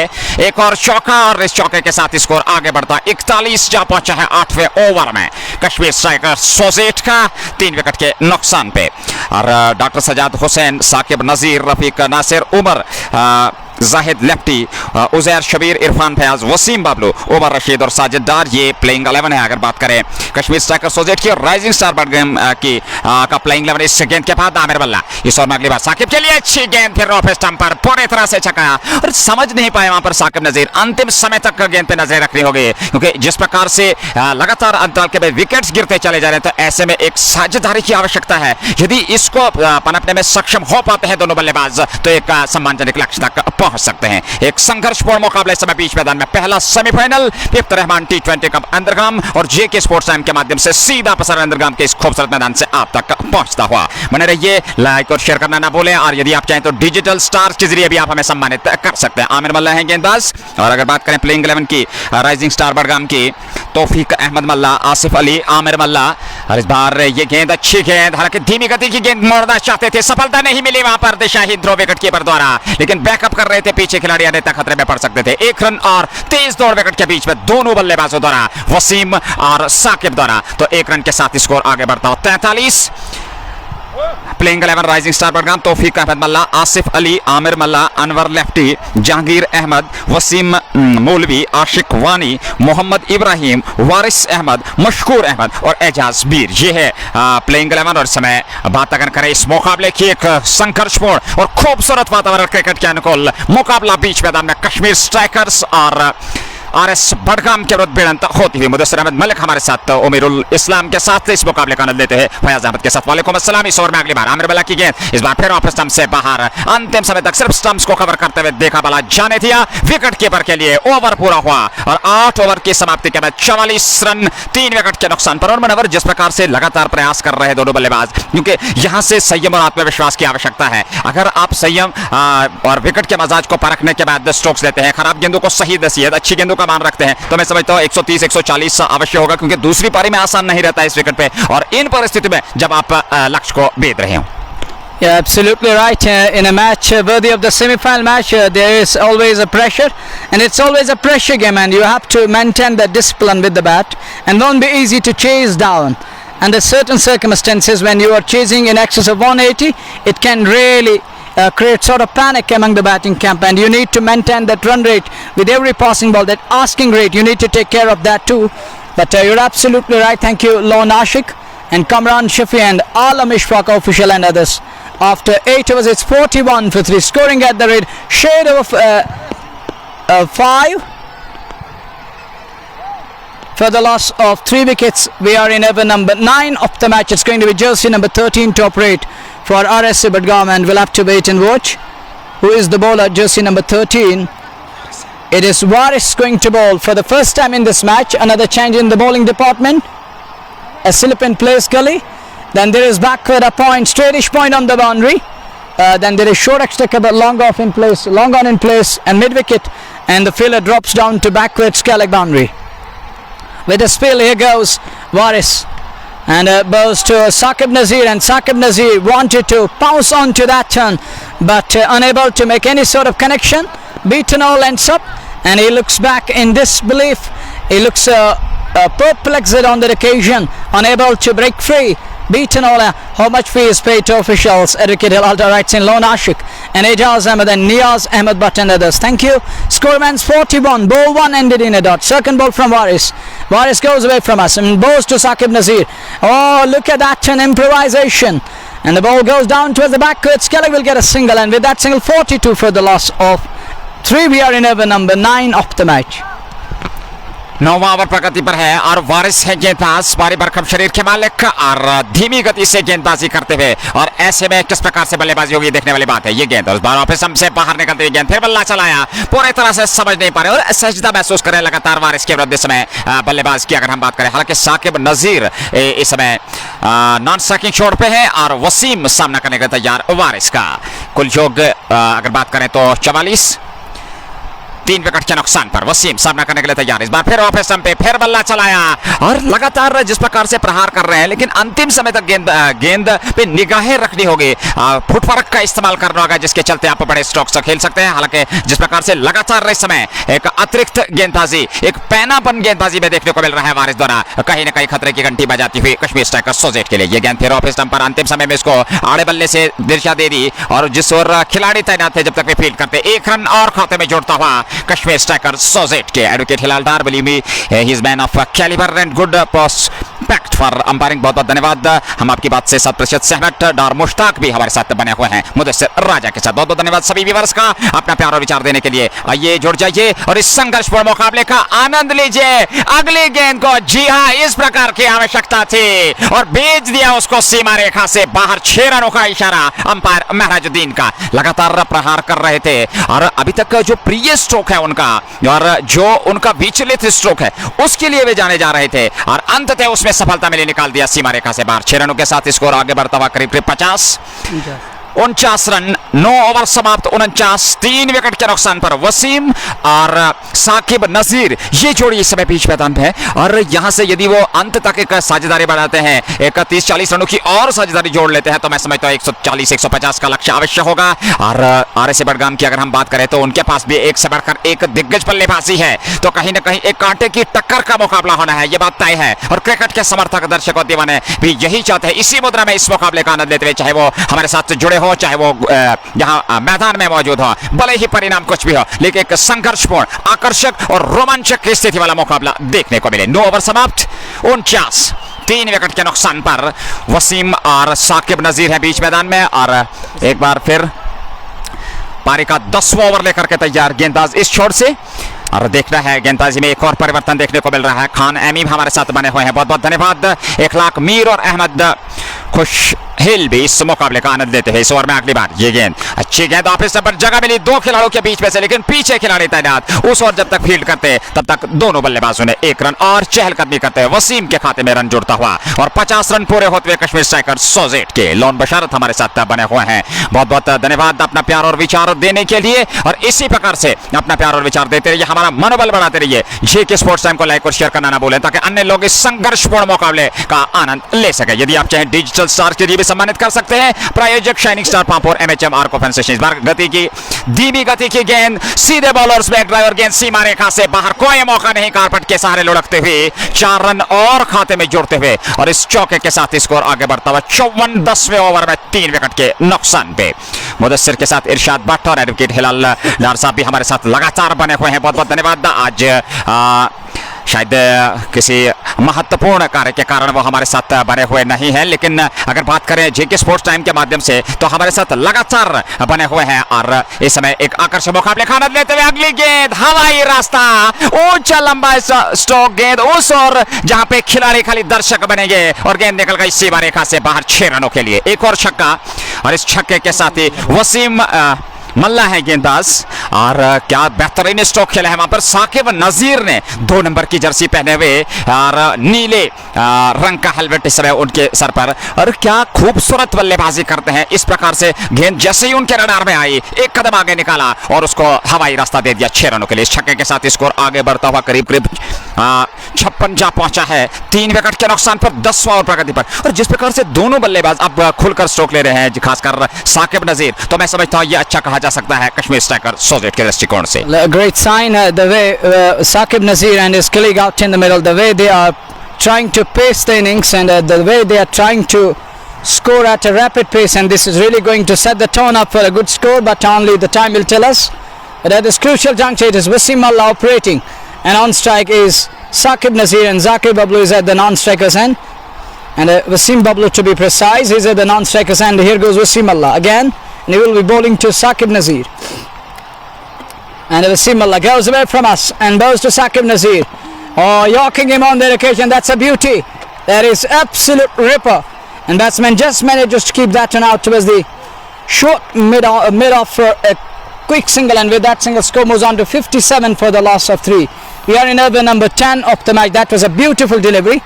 एक और चौका, और इस चौके के साथ स्कोर आगे बढ़ता 41 जा पहुंचा है 8वें ओवर में कश्मीर स्ट्राइकर्स सोजेठ का 3 विकेट के नुकसान पे। और डॉक्टर सजाद हुसैन, साकिब नजीर, रफीक नासिर, उमर जाहिद लेफ्टी, उजैर शबीर, इरफान फयाज, वसीम बबलू, उमर रशीद और साजिद डार, ये प्लेइंग 11 है। अगर बात करें कश्मीर स्ट्राइकर्स सोजेठ की, राइजिंग स्टार बडगाम की का प्लेइंग 11 इस गेंद के बाद आमिर मल्ला। इस ओवर में अगली बार साकिब के लिए अच्छी गेंद, फिर ऑफ स्टंप पर पूरी तरह से छकाया, और समझ नहीं पाए वहां पर साकिब नजीर, अंतिम समय तक गेंद पे नजर रखनी होगी, क्योंकि जिस प्रकार से लगातार अंतराल के बाद विकेट्स गिरते चले जा रहे हैं, तो ऐसे में एक साझेदारी की आवश्यकता है। यदि इसको पनपने में सक्षम हो पाते हैं दोनों बल्लेबाज, तो एक सम्मानजनक लक्ष्य तक पहुंच सकते हैं। एक संघर्षपूर्ण मुकाबला इस समय बीच मैदान में, पहला semifinal 5th Rahman T20 cup अंदरगाम, और जेके स्पोर्ट्स टाइम के माध्यम से सीधा प्रसारण अंदरगाम के इस खूबसूरत मैदान से आप तक पहुंचता हुआ। बने रहिए, लाइक और शेयर करना ना भूलें, और यदि आप चाहें तो डिजिटल स्टार्स के जरिए भी आप हमें सम्मानित कर सकते हैं। आमिर मल्ला है गेंदबाज, और अगर बात करें प्लेइंग 11 की, राइजिंग स्टार बडगाम की, तौफीक अहमद मल्ला, आसिफ अली, आमिर मल्ला। और इस बार ये गेंद अच्छी गेंद, हालांकि धीमी गति की गेंद मोड़ना चाहते थे, सफलता नहीं मिली वहां पर दिशाहीन थ्रो विकेट कीपर द्वारा, लेकिन बैकअप कर रहे थे पीछे खिलाड़ी, अन्यथा खतरे में पड़ सकते थे। 1 रन और तेज दौड़ विकेट के बीच में दोनों बल्लेबाजों द्वारा, वसीम और साकिब द्वारा, तो 1 रन के साथ स्कोर आगे बढ़ता हो 43। प्लेइंग 11 राइजिंग स्टार बडगाम तौफीक अहमद मल्ला, आसिफ अली, आमिर मल्ला, अनवर लेफ्टी, जहांगीर अहमद, वसीम मौलवी, आशिक वानी, मोहम्मद इब्राहिम, वारिस अहमद, मशकूर अहमद और एजाज बीर। ये है प्लेइंग 11। और समय बात अगर करें इस मुकाबले की, एक संघर्षपूर्ण और खूबसूरत वातावरण क्रिकेट के अनुकूल मुकाबला बीच मैदान में कश्मीर स्ट्राइकर्स और आरएस बडगाम के विरुद्ध भिड़ंत होती हुई। मुदस्सिर अहमद मलिक हमारे साथ, उमीरुल इस्लाम के साथ इस मुकाबले का आनंद लेते हैं फयाज अहमद के साथ। वालेकुम अस्सलाम। इस ओवर में अगली बार आमिर बल्ला की गेंद, इस बार फिर ऑफ स्टंप से बाहर, अंतिम समय तक सिर्फ स्टंप्स को कवर करते हुए देखा बल्ला जाने दिया। विकेट कीपर के लिए ओवर पूरा हुआ और 8 ओवर की समाप्ति के बाद 44 रन 3 विकेट के नुकसान पर। और मनवर जिस प्रकार से लगातार प्रयास कर रहे दोनों बल्लेबाज, क्योंकि यहां से संयम और आत्मविश्वास की आवश्यकता है। अगर आप संयम और विकेट के मजाज को परखने के बाद स्ट्रोक्स लेते हैं, खराब गेंदों को सही नसीहत, अच्छी गेंदों का मान रखते हैं, तो मैं समझता हूं 130 140 अवश्य होगा, क्योंकि दूसरी पारी में आसान नहीं रहता है इस विकेट पे और इन परिस्थिति में जब आप लक्ष्य को भेद रहे हो। Yeah, absolutely right. In a match worthy of the semi-final match, there is always a pressure, and it's always a pressure game, and you have to maintain that discipline with the bat, and won't be easy to chase down. And there's certain circumstances when you are chasing in excess of 180, it can really create sort of panic among the batting camp, and you need to maintain that run rate with every passing ball, that asking rate. You need to take care of that too. But you're absolutely right. Thank you, Lon Ashik and Kamran Shafi and Alam Ishfaq official and others. After 8 overs, it's 41 for 3, scoring at the rate shade of 5 for the loss of 3 wickets. We are in over number 9 of the match. It's going to be jersey number 13 top rate for RSC Badgaum, and we'll have to wait and watch who is the bowler, jersey number 13. It is Waris going to bowl for the first time in this match. Another change in the bowling department. A slip in place gully. Then there is backward a point, straightish point on the boundary. Then there is short extra cover, long off in place, long on in place, and mid wicket, and the fielder drops down to backward scallop boundary. With a spill, here goes Waris, and bows to Saqib Nazir, and Saqib Nazir wanted to pounce onto that turn, but unable to make any sort of connection. Beaten all ends up, and he looks back in disbelief. He looks perplexed on that occasion, unable to break free. Beaten all. How much fee is paid to officials? Advocate Hilalta writes in Lon Ashik and Ejaz Ahmed and Niyaz Ahmed Butt and others. Thank you. Scoreman's 41. Ball 1 ended in a dot. Second ball from Waris. Waris goes away from us and bows to Saqib Nazir. Oh, look at that, an improvisation. And the ball goes down towards the backwards. Kelly will get a single, and with that single, 42 for the loss of 3. We are in over number 9 of the match. 9वां over प्रगति पर है और वारिस है गेंदबाज, भारी भरकम शरीर के मालिक और धीमी गति से गेंदबाजी करते हुए, और ऐसे में किस प्रकार से बल्लेबाजी होगी देखने वाली बात है। ये गेंद और इस बार ऑफिस से बाहर निकलती हुई गेंद, फिर बल्ला चलाया, पूरी तरह से समझ नहीं पा रहे और सहजता महसूस करें लगातार वारिस के विरुद्ध इस समय बल्लेबाज की अगर हम बात करें। हालांकि साकिब नजीर इस समय नॉन स्ट्राइकिंग छोड़ पे है और वसीम सामना करने के तैयार वारिस का। कुल योग अगर बात करें तो 44, 3 विकेट के नुकसान पर वसीम सामना करने के लिए तैयार। इस बार फिर ऑफ स्टंप पे फिर बल्ला चलाया और लगातार जिस प्रकार से प्रहार कर रहे हैं, लेकिन अंतिम समय तक गेंद पे निगाहें रखनी होगी, फुटवर्क का इस्तेमाल करना होगा, जिसके चलते आप बड़े स्ट्रोक्स से खेल सकते हैं। हालांकि जिस प्रकार से लगातार इस समय एक अतिरिक्त गेंदबाजी, एक पैनापन गेंदबाजी में देखने को मिल रहा है वारिस द्वारा, कहीं ना कहीं खतरे की घंटी बजाती हुई कश्मीर स्ट्राइकर्स सोजेट के लिए। ये गेंद फिर ऑफ स्टंप पर अंतिम समय में इसको आड़े बल्ले से दिशा दे दी और जिस ओर खिलाड़ी तैनात थे जब तक वे फील्ड करते, 1 रन और खाते में जोड़ता हुआ कश्मीर स्ट्राइकर्स सोजेट के advocate Hilal Dar, believe me he is man of calibre and good prospect for umpiring. बहुत बहुत धन्यवाद, हम आपकी बात से 100% सहमत। डार मुश्ताक भी हमारे साथ बने हुए हैं मुदस्सिर राजा के साथ। बहुत बहुत धन्यवाद सभी व्यूअर्स का अपना प्यार और विचार देने के लिए। आइए जुड़ जाइए और इस संघर्षपूर्ण मुकाबले का आनंद लीजिए। अगली गेंद को, जी हां, इस प्रकार की आवश्यकता थी और भेज दिया उसको सीमा रेखा से बाहर। 6 रनों का इशारा अंपायर महराजुद्दीन का। लगातार प्रहार कर रहे थे और अभी तक जो प्रिय स्ट्रोक है उनका और जो उनका विचलित स्ट्रोक है उसके लिए वे जाने जा रहे थे और अंततः उसमें सफलता मिली, निकाल दिया सीमा रेखा से बाहर। 6 रनों के साथ स्कोर आगे बढ़ता हुआ करीब 50। 49 रन, 9 ओवर समाप्त, 49, 3 विकेट के नुकसान पर वसीम और साकिब नजीर ये जोड़ी इस समय बीच मैदान में है। और यहां से यदि वो अंत तक एक साझेदारी बढ़ाते हैं, 31-40 रनों की और साझेदारी जोड़ लेते हैं, तो मैं समझता हूं 140-150 का लक्ष्य अवश्य होगा। और आरएस बडगाम की अगर हम बात करें तो उनके पास भी एक से बढ़कर एक दिग्गज बल्लेबाजी है, तो कहीं ना कहीं एक कांटे की टक्कर का मुकाबला होना है, ये बात तय है। और क्रिकेट के समर्थक, दर्शक और दीवाने भी यही चाहते हैं, इसी मुद्रा में इस मुकाबले का आनंद लेते हुए, चाहे वो हमारे साथ जुड़े हो, चाहे वो यहाँ मैदान में मौजूद हो, भले ही परिणाम कुछ भी हो, लेकिन एक संघर्षपूर्ण, आकर्षक और रोमांचक स्थिति वाला मुकाबला देखने को मिले। 9 ओवर समाप्त, 49, 3 विकेट के नुकसान पर वसीम और साकिब नजीर है बीच मैदान में। और एक बार फिर पारी का 10वां ओवर लेकर के तैयार गेंदबाज इस छोर से। और देखना है गेंदबाजी में एक और परिवर्तन देखने को मिल रहा है। खान एमीम हमारे साथ बने हुए हैं, बहुत बहुत धन्यवाद। 1 लाख मीर और अहमद खुश हिल भी इस मुकाबले का आनंद लेते हुए इस ओवर में अगली बार ये गेंद, अच्छी गेंद ऑफिस पर जगह मिली 2 खिलाड़ियों के बीच में से, लेकिन पीछे खिलाड़ी तैनात, उस ओवर जब तक फील्ड करते तब तक दोनों बल्लेबाजों ने 1 रन और चहलकदमी करते हुए वसीम के खाते में रन जुड़ता हुआ। और 50 रन पूरे होते हुए कश्मीर स्ट्राइकर्स सोजेट के लोन बशारत हमारे साथ बने हुए हैं। बहुत बहुत धन्यवाद अपना प्यार और विचार देने के लिए, और इसी प्रकार से अपना प्यार और विचार देते रहिए, हमारा मनोबल बढ़ाते रहिए। जेके स्पोर्ट्स टाइम को लाइक और शेयर करना ना भूलें, ताकि अन्य लोग इस संघर्षपूर्ण मुकाबले का आनंद ले सके। यदि आप चाहें डिजिटल स्टार के लिए भी सम्मानित कर सकते हैं। प्रायोजक शाइनिंग स्टार पांपोर एमएचएम आर्को फैंसेशन। इस बार गति की, धीमी गति की गेंद, सीधे बॉलर्स बैक ड्राइवर गेंद सीमा रेखा से बाहर, कोई मौका नहीं, कारपट के सहारे लुढ़कते हुए 4 रन और खाते में जोड़ते हुए, और इस चौके के साथ स्कोर आगे बढ़ता हुआ 54, 10वें ओवर में 3 विकेट के नुकसान पे। मुदस्सिर के साथ इरशाद भट्ट और एडवोकेट हिलाल डार साहब भी हमारे साथ लगातार बने हुए हैं, बहुत बहुत धन्यवाद। आज शायद किसी महत्वपूर्ण कार्य के कारण वो हमारे साथ बने हुए नहीं हैं, लेकिन अगर बात करें जेके स्पोर्ट्स टाइम के माध्यम से तो हमारे साथ लगातार बने हुए हैं। और इस समय एक आकर्षक मुकाबले का आनंद लेते हुए अगली गेंद, हवाई रास्ता, ऊंचा लंबा स्ट्रोक गेंद उस और जहां पे खिलाड़ी खाली दर्शक बनेंगे, और गेंद निकल गई सीमा रेखा से बाहर 6 रनों के लिए। एक और छक्का, और इस छक्के के साथ ही वसीम मल्ला है गेंदबाज, और क्या बेहतरीन स्ट्रोक खेला है वहां पर साकिब नजीर ने। 2 नंबर की जर्सी पहने हुए और नीले रंग का हेलमेट इस समय उनके सर पर, और क्या खूबसूरत बल्लेबाजी करते हैं। इस प्रकार से गेंद जैसे ही उनके रडार में आई, एक कदम आगे निकाला और उसको हवाई रास्ता दे दिया 6 रनों के लिए। इस छक्के के साथ स्कोर आगे बढ़ता हुआ करीब करीब 56 जा पहुंचा है, 3 विकेट के नुकसान पर 10वां ओवर प्रगति पर। और जिस प्रकार से दोनों बल्लेबाज अब खुलकर स्ट्रोक ले रहे हैं, खासकर साकिब नजीर, तो मैं समझता हूं यह अच्छा कहा जा सकता है कश्मीर स्ट्राइकर सोजेट के दृष्टिकोण से। Great sign, the way Sakib Nazir and his colleague out in the middle, the way they are trying to pace the innings, and the way they are trying to score at a rapid pace, and this is really going to set the tone up for a good score, but only the time will tell us. But at this crucial juncture, it is Wasim Mullah operating, and on strike is Sakib Nazir, and Zakir Bablu is at the non-striker's end, and Wasim Bablu, to be precise, is at the non-striker's end. Here goes Wasim Mullah again, and he will be bowling to Sakib Nazir. And Wasim Mullah goes away from us and bows to Sakib Nazir. Oh, yorking him on that occasion. That's a beauty. That is absolute ripper. And batsman just manages to keep that one out towards the short mid off for a quick single. And with that single, score moves on to 57 for the loss of 3. We are in over number 10 of the match. That was a beautiful delivery.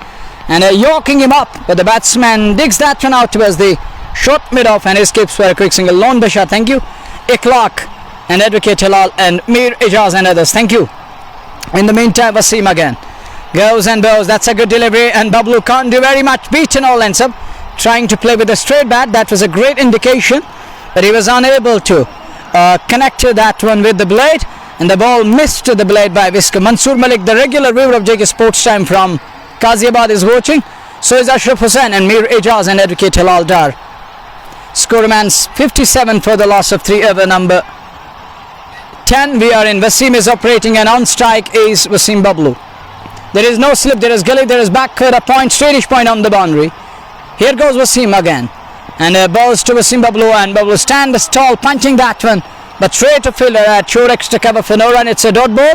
And yorking him up. But the batsman digs that one out towards the short mid off and escapes for a quick single. Lone Bashar, thank you. Iklaq and Advocate Hilal and Mir Ijaz and others, thank you. In the meantime, Wasim again goes and bows. That's a good delivery, and Bablu can't do very much. Beaten all ends up, trying to play with a straight bat. That was a great indication, but he was unable to connect to that one with the blade, and the ball missed to the blade by Whisker. Mansoor Malik, the regular viewer of JK Sports Time from Ghaziabad, is watching. So is Ashraf Hussain and Mir Ijaz and Advocate Hilal Dar. Score remains 57 for the loss of 3 over number 10. We are in. Wasim is operating, and on strike is Wasim Bablu. There is no slip, there is gully, there is backcourt, a point, straightish point on the boundary. Here goes Wasim again, and balls to Wasim Bablu, and Bablu stands tall, punching that one, but straight to fielder at short extra cover for no run. It's a dot ball.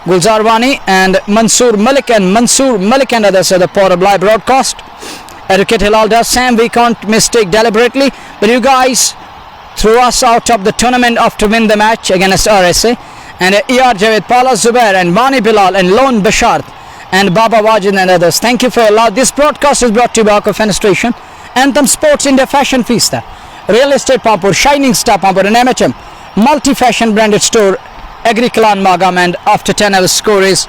Gulzar Wani and Mansoor Malik and others are the Port of Live broadcast. Advocate Hilal does. Sam, we can't mistake deliberately, but you guys threw us out of the tournament after win the match against RSA, and ER Javed, Pala Zubair and Bani Bilal and Lone Bashar and Baba Wajid and others, thank you for your love. This broadcast is brought to you by Fenestration, Anthem Sports India Fashion Fiesta, Real Estate Pampur, Shining Star Pampur, and MHM Multi-Fashion Branded Store, Agri-Clan Magam, and after 10 hours score is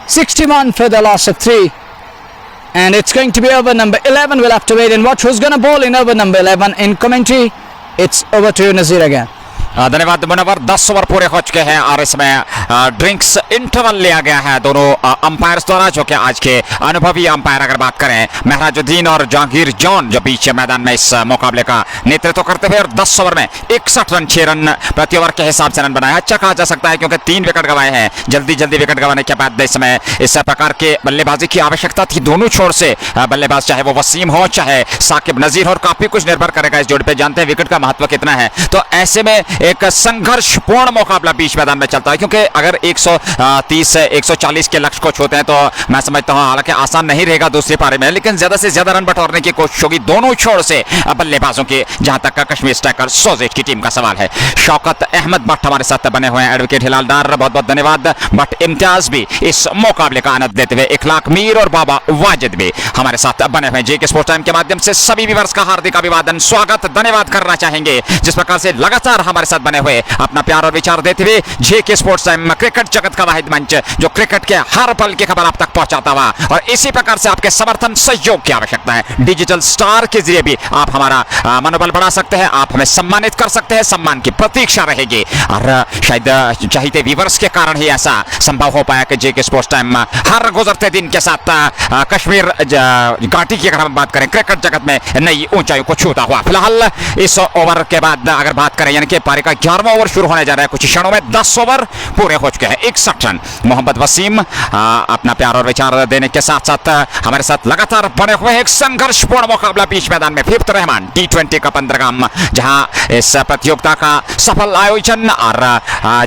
61 for the loss of 3. And it's going to be over number 11. We'll have to wait and watch who's going to bowl in over number 11. In commentary, it's over to you, Nazir, again. धन्यवाद Munawwar. 10 over पूरे हो चुके हैं और इसमें drinks interval लिया गया है दोनों अंपायर्स द्वारा, जो कि आज के अनुभवी अंपायर अगर बात करें महराजुद्दीन और जहांगीर जॉन, जो बीच मैदान में इस मुकाबले का नेतृत्व करते हुए, और 10 ओवर में 61 रन 6 रन प्रति ओवर के हिसाब से रन बनाया। अच्छा कहा जा सकता है क्योंकि 3 विकेट गंवाए हैं। जल्दी विकेट गंवाने के बाद इसमें इस प्रकार के बल्लेबाजी की आवश्यकता थी दोनों छोर से बल्लेबाज, चाहे वो वसीम हो चाहे साकिब नजीर हो, और काफी कुछ निर्भर करेगा इस जोड़ी पे। जानते हैं विकेट का महत्व कितना है, तो ऐसे में एक संघर्षपूर्ण मुकाबला बीच मैदान में चलता है, क्योंकि अगर 130 से 140 के लक्ष्य को छूते हैं तो मैं समझता हूं हालांकि आसान नहीं रहेगा दूसरी पारी में, लेकिन ज्यादा से ज्यादा रन बटोरने की कोशिश होगी दोनों छोर से बल्लेबाजों की, जहां तक कश्मीर स्ट्राइकर्स सोजेठ की टीम का सवाल है। शौकत अहमद भट्ट हमारे साथ बने हुए हैं, एडवोकेट हिलाल डार, बहुत बहुत धन्यवाद। बट इम्तियाज भी इस मुकाबले का आनंद लेते हुए, इखलाक मीर और बाबा वाजिद भी हमारे साथ बने हुए हैं। जेके स्पोर्ट्स टाइम के माध्यम से सभी व्यूअर्स का हार्दिक अभिवादन, स्वागत, धन्यवाद करना चाहेंगे जिस प्रकार से लगातार हमारे साथ बने हुए अपना प्यार और विचार देते हुए। जेके स्पोर्ट्स टाइम क्रिकेट जगत का वाहिद मंच जो क्रिकेट के हर पल की खबर आप तक पहुंचाता हुआ, और इसी प्रकार से आपके समर्थन सहयोग की आवश्यकता है। डिजिटल स्टार के जरिए भी आप हमारा मनोबल बढ़ा सकते हैं, आप हमें सम्मानित कर सकते हैं, सम्मान की प्रतीक्षा रहेगी, और शायद चाहते व्यूअर्स के कारण ही ऐसा संभव हो पाया कि जेके स्पोर्ट्स टाइम हर गुजरते दिन के साथ कश्मीर घाटी की अगर हम बात करें क्रिकेट जगत में नई ऊंचाइयों को छूता हुआ। फिलहाल इस ओवर के बाद अगर बात करें, यानी कि पारी का 11वां ओवर शुरू होने जा रहा है कुछ क्षणों में। 10 ओवर पूरे हो चुके हैं, 61 रन। मोहम्मद वसीम अपना प्यार और विचार देने के साथ साथ हमारे साथ लगातार बने हुए हैं। एक संघर्षपूर्ण मुकाबला बीच मैदान में। फिफ्थ रहमान T20 कप अंदरगाम, जहां इस प्रतियोगिता का सफल आयोजन और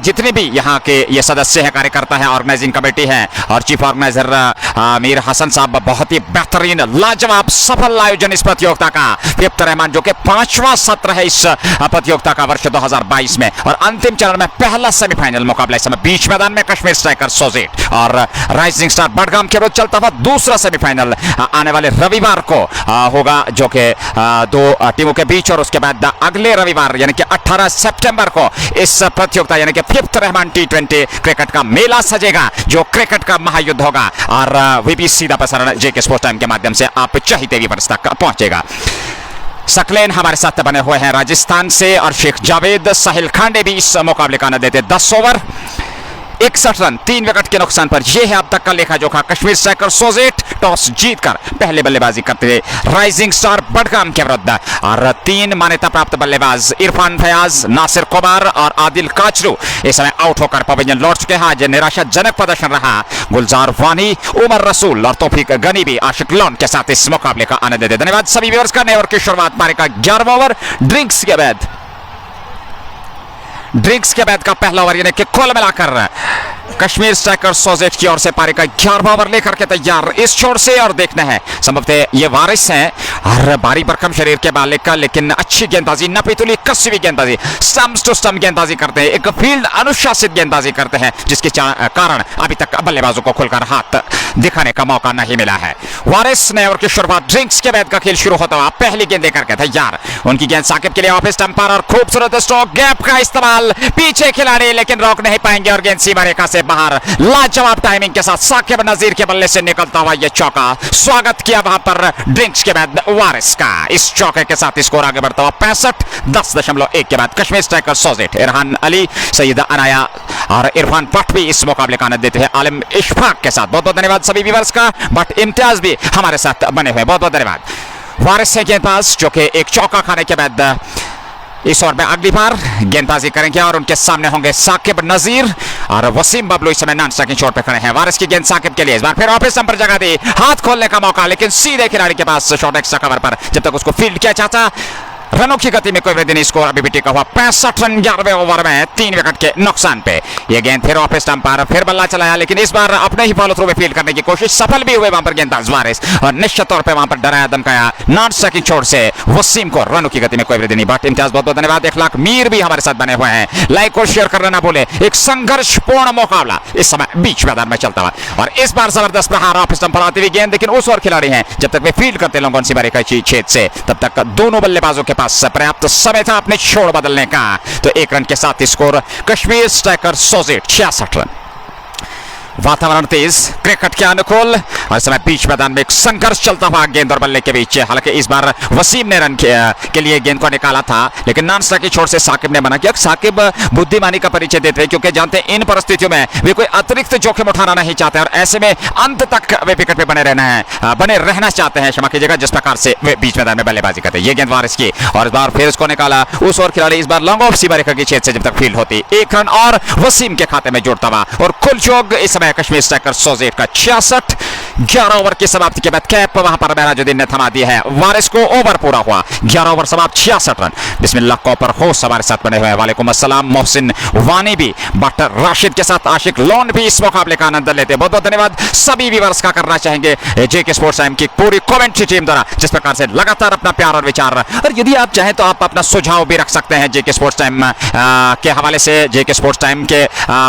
जितने भी यहाँ के ये सदस्य हैं, कार्यकर्ता हैं, ऑर्गेनाइजिंग कमेटी है और चीफ ऑर्गेनाइजर मीर हसन साहब, बहुत ही बेहतरीन लाजवाब सफल आयोजन इस प्रतियोगिता का। फिफ्थ रहमान जो कि 5वां सत्र है इस प्रतियोगिता का वर्ष 2022 में, और अंतिम चरण में पहला सेमीफाइनल मुकाबला इस समय बीच मैदान में कश्मीर स्ट्राइकर्स सोजेठ और राइजिंग स्टार बडगाम के विरुद्ध चलता हुआ दूसरा सेमीफाइनल आने वाले रविवार को होगा, जो कि दो टीमों के बीच, और उसके बाद अगले रविवार यानी कि 18 सितंबर को इस प्रतियोगिता यानी कि फिफ्थ रहमान T20 क्रिकेट का मेला सजेगा, जो क्रिकेट का महायुद्ध होगा, और वे भी सीधा प्रसारण जेके स्पोर्ट्स टाइम के माध्यम से आप चाहते व्यूअर्स तक पहुंचेगा। सकलेन हमारे साथ बने हुए हैं राजस्थान से, और शेख जावेद साहिल खांडे भी इस मुकाबले का आनंद देते। 10 ओवर 61 रन 3 विकेट के नुकसान पर यह है अब तक का लेखा जोखा। कश्मीर स्ट्राइकर्स सोजेठ टॉस जीतकर पहले बल्लेबाजी करते हुए राइजिंग स्टार बडगाम के विरुद्ध, और 3 मान्यता प्राप्त बल्लेबाज इरफान फयाज, नासिर कुमार और आदिल काचरू इस समय आउट होकर पवेलियन लौट चुके हैं। आज निराशाजनक प्रदर्शन रहा। गुलजार वानी, उमर रसूल और तौफीक गनी भी आशिक लॉन के साथ इस मुकाबले का आनंद देते। धन्यवाद सभी व्यूअर्स का। नए ओवर की शुरुआत पारी का 11वां ओवर ड्रिंक्स के बाद का पहला ओवर, यानी कि कुल मिलाकर कश्मीर स्ट्राइकर्स सोजेठ की ओर से पारी का 11वां ओवर लेकर के तैयार इस छोर से, और देखना है संभवतः ये वारिस हैं और बारी भरकम शरीर के मालिक का, लेकिन अच्छी गेंदबाजी, नपीतुली कसी हुई गेंदबाजी, स्टंप्स टू स्टंप गेंदबाजी करते हैं, एक फील्ड अनुशासित गेंदबाजी करते हैं, जिसके कारण अभी तक बल्लेबाजों को खुलकर हाथ दिखाने का मौका नहीं मिला है। वारिस ने ओवर की शुरुआत ड्रिंक्स के बाद का खेल शुरू होता हुआ पहली गेंद लेकर के तैयार। उनकी गेंद साकिब के लिए ऑफ स्टंप पर, और खूबसूरत स्ट्रोक गैप का इस्तेमाल, पीछे खिलाड़ी लेकिन रोक नहीं पाएंगे, और गेंद सीमा रेखा से बाहर। लाजवाब टाइमिंग के साथ साकिब नजीर के बल्ले से निकलता हुआ यह चौका स्वागत किया वहां पर ड्रिंक्स के बाद वारिस का। इस चौके के साथ स्कोर आगे बढ़ता हुआ 65-10.1 के बाद कश्मीर स्ट्राइकर्स सोजेठ, इरहान अली, सईद अनाया और इरफान पट भी इस मुकाबले का आनंद देते हैं आलम इशफाक के साथ। बहुत बहुत धन्यवाद सभी व्यूअर्स का। बट इम्तियाज भी हमारे साथ बने हुए, बहुत बहुत धन्यवाद। वारिस है गेंदबाज जो कि एक चौका खाने के बाद इस ओवर में अगली बार गेंदबाजी करेंगे, और उनके सामने होंगे साकिब नजीर और वसीम बबलू इस समय नॉन स्ट्राइकिंग शॉट पे खड़े हैं। वारिस की गेंद साकिब के लिए, इस बार फिर ऑफिस पर जगह दी, हाथ खोलने का मौका, लेकिन सीधे खिलाड़ी के पास शॉट एक्स्ट्रा कवर पर, जब तक उसको फील्ड किया जाता। रनों की गति में कोई वृद्धि नहीं, स्कोर अभी भी टिका हुआ 65 रन 11वें ओवर में 3 विकेट के नुकसान पे। यह गेंद फिर ऑफ स्टंप पर, फिर बल्ला चलाया, लेकिन इस बार अपने ही फॉलो थ्रू में फील्ड करने की कोशिश सफल भी हुए वहां पर गेंदबाज वारिस, और निश्चित तौर पे वहां पर डराया धमकाया नॉन स्ट्राइकिंग छोड़ से वसीम को। रनों की गति में कोई वृद्धि नहीं। बट इम्तियाज बहुत बहुत धन्यवाद। इखलाक मीर भी हमारे साथ बने हुए हैं, लाइक और शेयर करना ना भूले। एक संघर्षपूर्ण मुकाबला इस समय बीच मैदान में चलता हुआ, और इस बार जबरदस्त प्रहार ऑफ स्टंप पर आती हुई गेंद, लेकिन उस और खिलाड़ी हैं जब तक वे फील्ड करते लोगों सी बारी का छेद से, तब तक दोनों बल्लेबाजों के पास पर्याप्त समय था अपने छोड़ बदलने का। तो 1 रन के साथ स्कोर कश्मीर स्ट्राइकर्स सोज़िथ 66 रन। वातावरण तेज, क्रिकेट के अनुकूल और समय बीच मैदान में एक संघर्ष चलता हुआ गेंद और बल्ले के बीच। हालांकि इस बार वसीम ने रन के लिए गेंद को निकाला था, लेकिन नॉन स्ट्राइक छोर से साकिब ने मना किया। साकिब बुद्धिमानी का परिचय देते हैं, क्योंकि जानते हैं इन परिस्थितियों में वे कोई अतिरिक्त जोखिम उठाना नहीं चाहते और ऐसे में अंत तक वे विकेट पे बने रहना चाहते हैं, क्षमा कीजिएगा, जिस प्रकार से वे बीच मैदान में बल्लेबाजी करते हैं। ये गेंद वारिस की और इस बार फिर उसको निकाला उस ओर खिलाड़ी, इस बार लॉन्ग ऑफ सीमा रेखा की छेद से जब तक फील्ड होती 1 रन और वसीम के खाते में जुड़ता हुआ। और कुल योग इस समय कश्मीर स्ट्राइकर्स सोज़िथ का 66। 11 ओवर की समाप्ति के बाद कैप वहां पर महराजुद्दीन ने थमा दी है। वारिस को ओवर पूरा हुआ, 11 ओवर समाप्त 66 रन। बिस्मिल्लाह कॉपर होस्ट हमारे साथ बने हुए हैं, वालेकुम अस्सलाम। मोहसिन वानी भी, बटर राशिद के साथ आशिक लोन भी इस मुकाबले का आनंद लेते हैं। बहुत बहुत धन्यवाद सभी व्यूअर्स का करना चाहेंगे जेके स्पोर्ट्स टाइम की पूरी कमेंट्री टीम द्वारा, जिस प्रकार से लगातार अपना प्यार और विचार, और यदि आप चाहें तो आप अपना सुझाव भी रख सकते हैं जेके स्पोर्ट्स टाइम के हवाले से, जेके स्पोर्ट्स टाइम के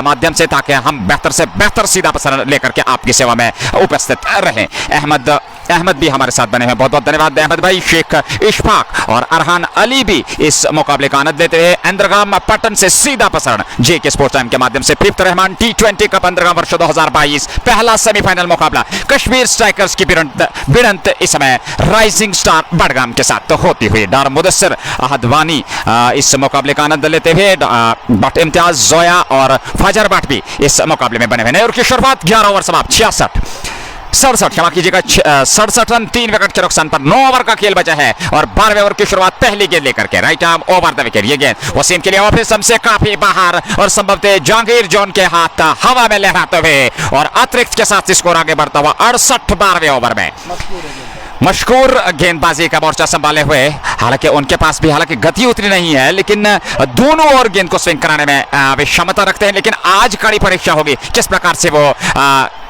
माध्यम से, ताकि हम बेहतर से बेहतर सीधा प्रसारण लेकर के आपकी सेवा में उपस्थित रहें। अहमद भी हमारे साथ बने हैं, बहुत बहुत धन्यवाद अहमद भाई। शेख इशफाक और अरहान अली भी इस मुकाबले का आनंद लेते हैं। अंदरगाम पटन से सीधा प्रसारण जेके स्पोर्ट्स टाइम के माध्यम से। 5th रहमान T20 कप अंदरगाम वर्ष 2022 पहला सेमीफाइनल मुकाबला कश्मीर स्ट्राइकर्स की भिड़ंत इस समय राइजिंग स्टार बडगाम के साथ होती हुई। डार मुदस्सिर अहदवानी इस मुकाबले का आनंद लेते हुए, बट इम्तियाज जोया और फजर बट भी इस मुकाबले में बने हुए। और की शुरुआत 11 ओवर समाप्त 67 क्षमा कीजिएगा 67 रन, 3 विकेट के नुकसान पर 9 ओवर का खेल बचा है और 12वें ओवर की शुरुआत पहली गेंद लेकर के right arm over the wicket. ये गेंद वसीम के लिए ऑफ स्टंप से काफी बाहर और संभवतः जहांगीर जॉन के हाथ हवा में लहराते हुए और अतिरिक्त के साथ स्कोर आगे बढ़ता हुआ 68 12वें ओवर में। मशकूर गेंदबाजी का मोर्चा संभाले हुए, हालांकि उनके पास भी हालांकि गति उतनी नहीं है, लेकिन दोनों ओर गेंद को स्विंग कराने में वे क्षमता रखते हैं। लेकिन आज कड़ी परीक्षा होगी किस प्रकार से वो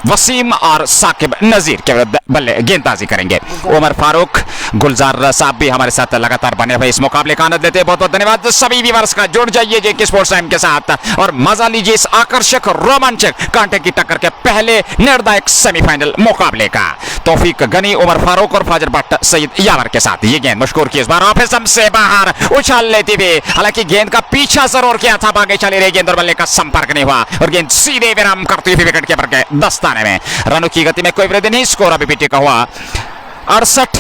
वसीम और साकिब नजीर के बल्ले गेंदबाजी करेंगे। उमर फारूक, गुलजार साहब भी हमारे साथ लगातार बने हुए इस मुकाबले का आनंद लेते हैं। बहुत बहुत धन्यवाद सभी व्यूअर्स का। जुड़ जाइए जेके स्पोर्ट्स टाइम के साथ और मजा लीजिए इस आकर्षक रोमांचक कांटे की टक्कर के पहले निर्णायक सेमीफाइनल मुकाबले का। तौफीक गनी, उमर फारूक और फाजर भट्ट सईद यावर के साथ। ये गेंद मशकूर की इस बार ऑफ स्टंप से बाहर उछाल लेती हुई, हालांकि गेंद का पीछा जरूर किया था, आगे चली रही गेंद और बल्ले का संपर्क नहीं हुआ और गेंद सीधे विराम करती हुई विकेट कीपर के दस्ताने में। रनों की गति में कोई वृद्धि नहीं, स्कोर अभी भी टिका हुआ 68,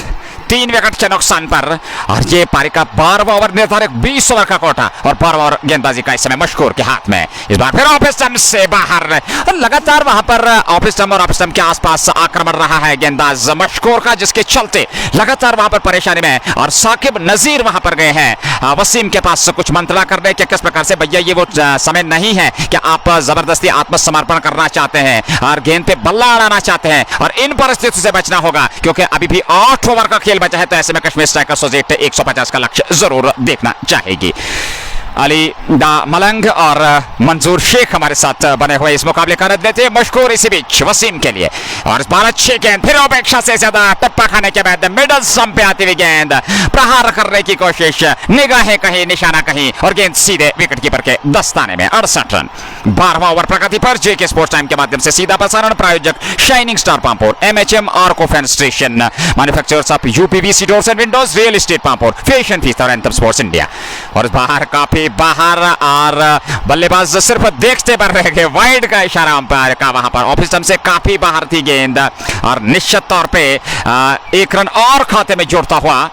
3 विकेट के नुकसान पर। और ये पारी का 12वां ओवर निर्धारित 20 ओवर का कोटा और 12वां ओवर गेंदबाजी का इस समय मशकूर के हाथ में। इस बार फिर ऑफ स्टंप से बाहर और लगातार वहां पर ऑफ स्टंप और ऑफ स्टंप के आसपास आक्रमण रहा है गेंदबाज मशकूर का, जिसके चलते लगातार वहां पर परेशानी में। और साकिब नजीर वहां पर गए हैं वसीम के पास कुछ मंत्रणा करने के, किस प्रकार से भैया ये वो समय नहीं है कि आप जबरदस्ती आत्मसमर्पण करना चाहते हैं और गेंद पे बल्ला अड़ाना चाहते हैं, और इन परिस्थितियों से बचना होगा क्योंकि अभी भी 8 ओवर का खेल बचा है। तो ऐसे में कश्मीर स्ट्राइकर्स सोज़िथ 150 का लक्ष्य जरूर देखना चाहेगी। अली दा मलंग और मंजूर शेख हमारे साथ बने हुए इस मुकाबले का आनंद लेते हैं। मशकूर इसी बीच वसीम के लिए और इस बार अच्छी गेंद, फिर अपेक्षा से ज्यादा टप्पा खाने के बाद मिडल स्टंप पे आती हुई गेंद, प्रहार करने की कोशिश, निगाहें कहीं निशाना कहीं और गेंद सीधे विकेट कीपर के दस्ताने में। 68 रन। 12वां ओवर प्रगति पर जेके स्पोर्ट्स टाइम के माध्यम से सीधा प्रसारण। प्रायोजक शाइनिंग स्टार पामपोर, MHM और कोफेनेस्ट्रेशन, manufacturers of UPVC doors and windows, real estate Pampore, fashion फीस और एंथम स्पोर्ट्स इंडिया। और बाहर काफी बाहर और बल्लेबाज सिर्फ देखते पर रह गए। वाइड का इशारा अंपायर का वहां पर। ऑफ स्टंप से काफी बाहर थी गेंद और निश्चित तौर पे 1 रन और खाते में जोड़ता हुआ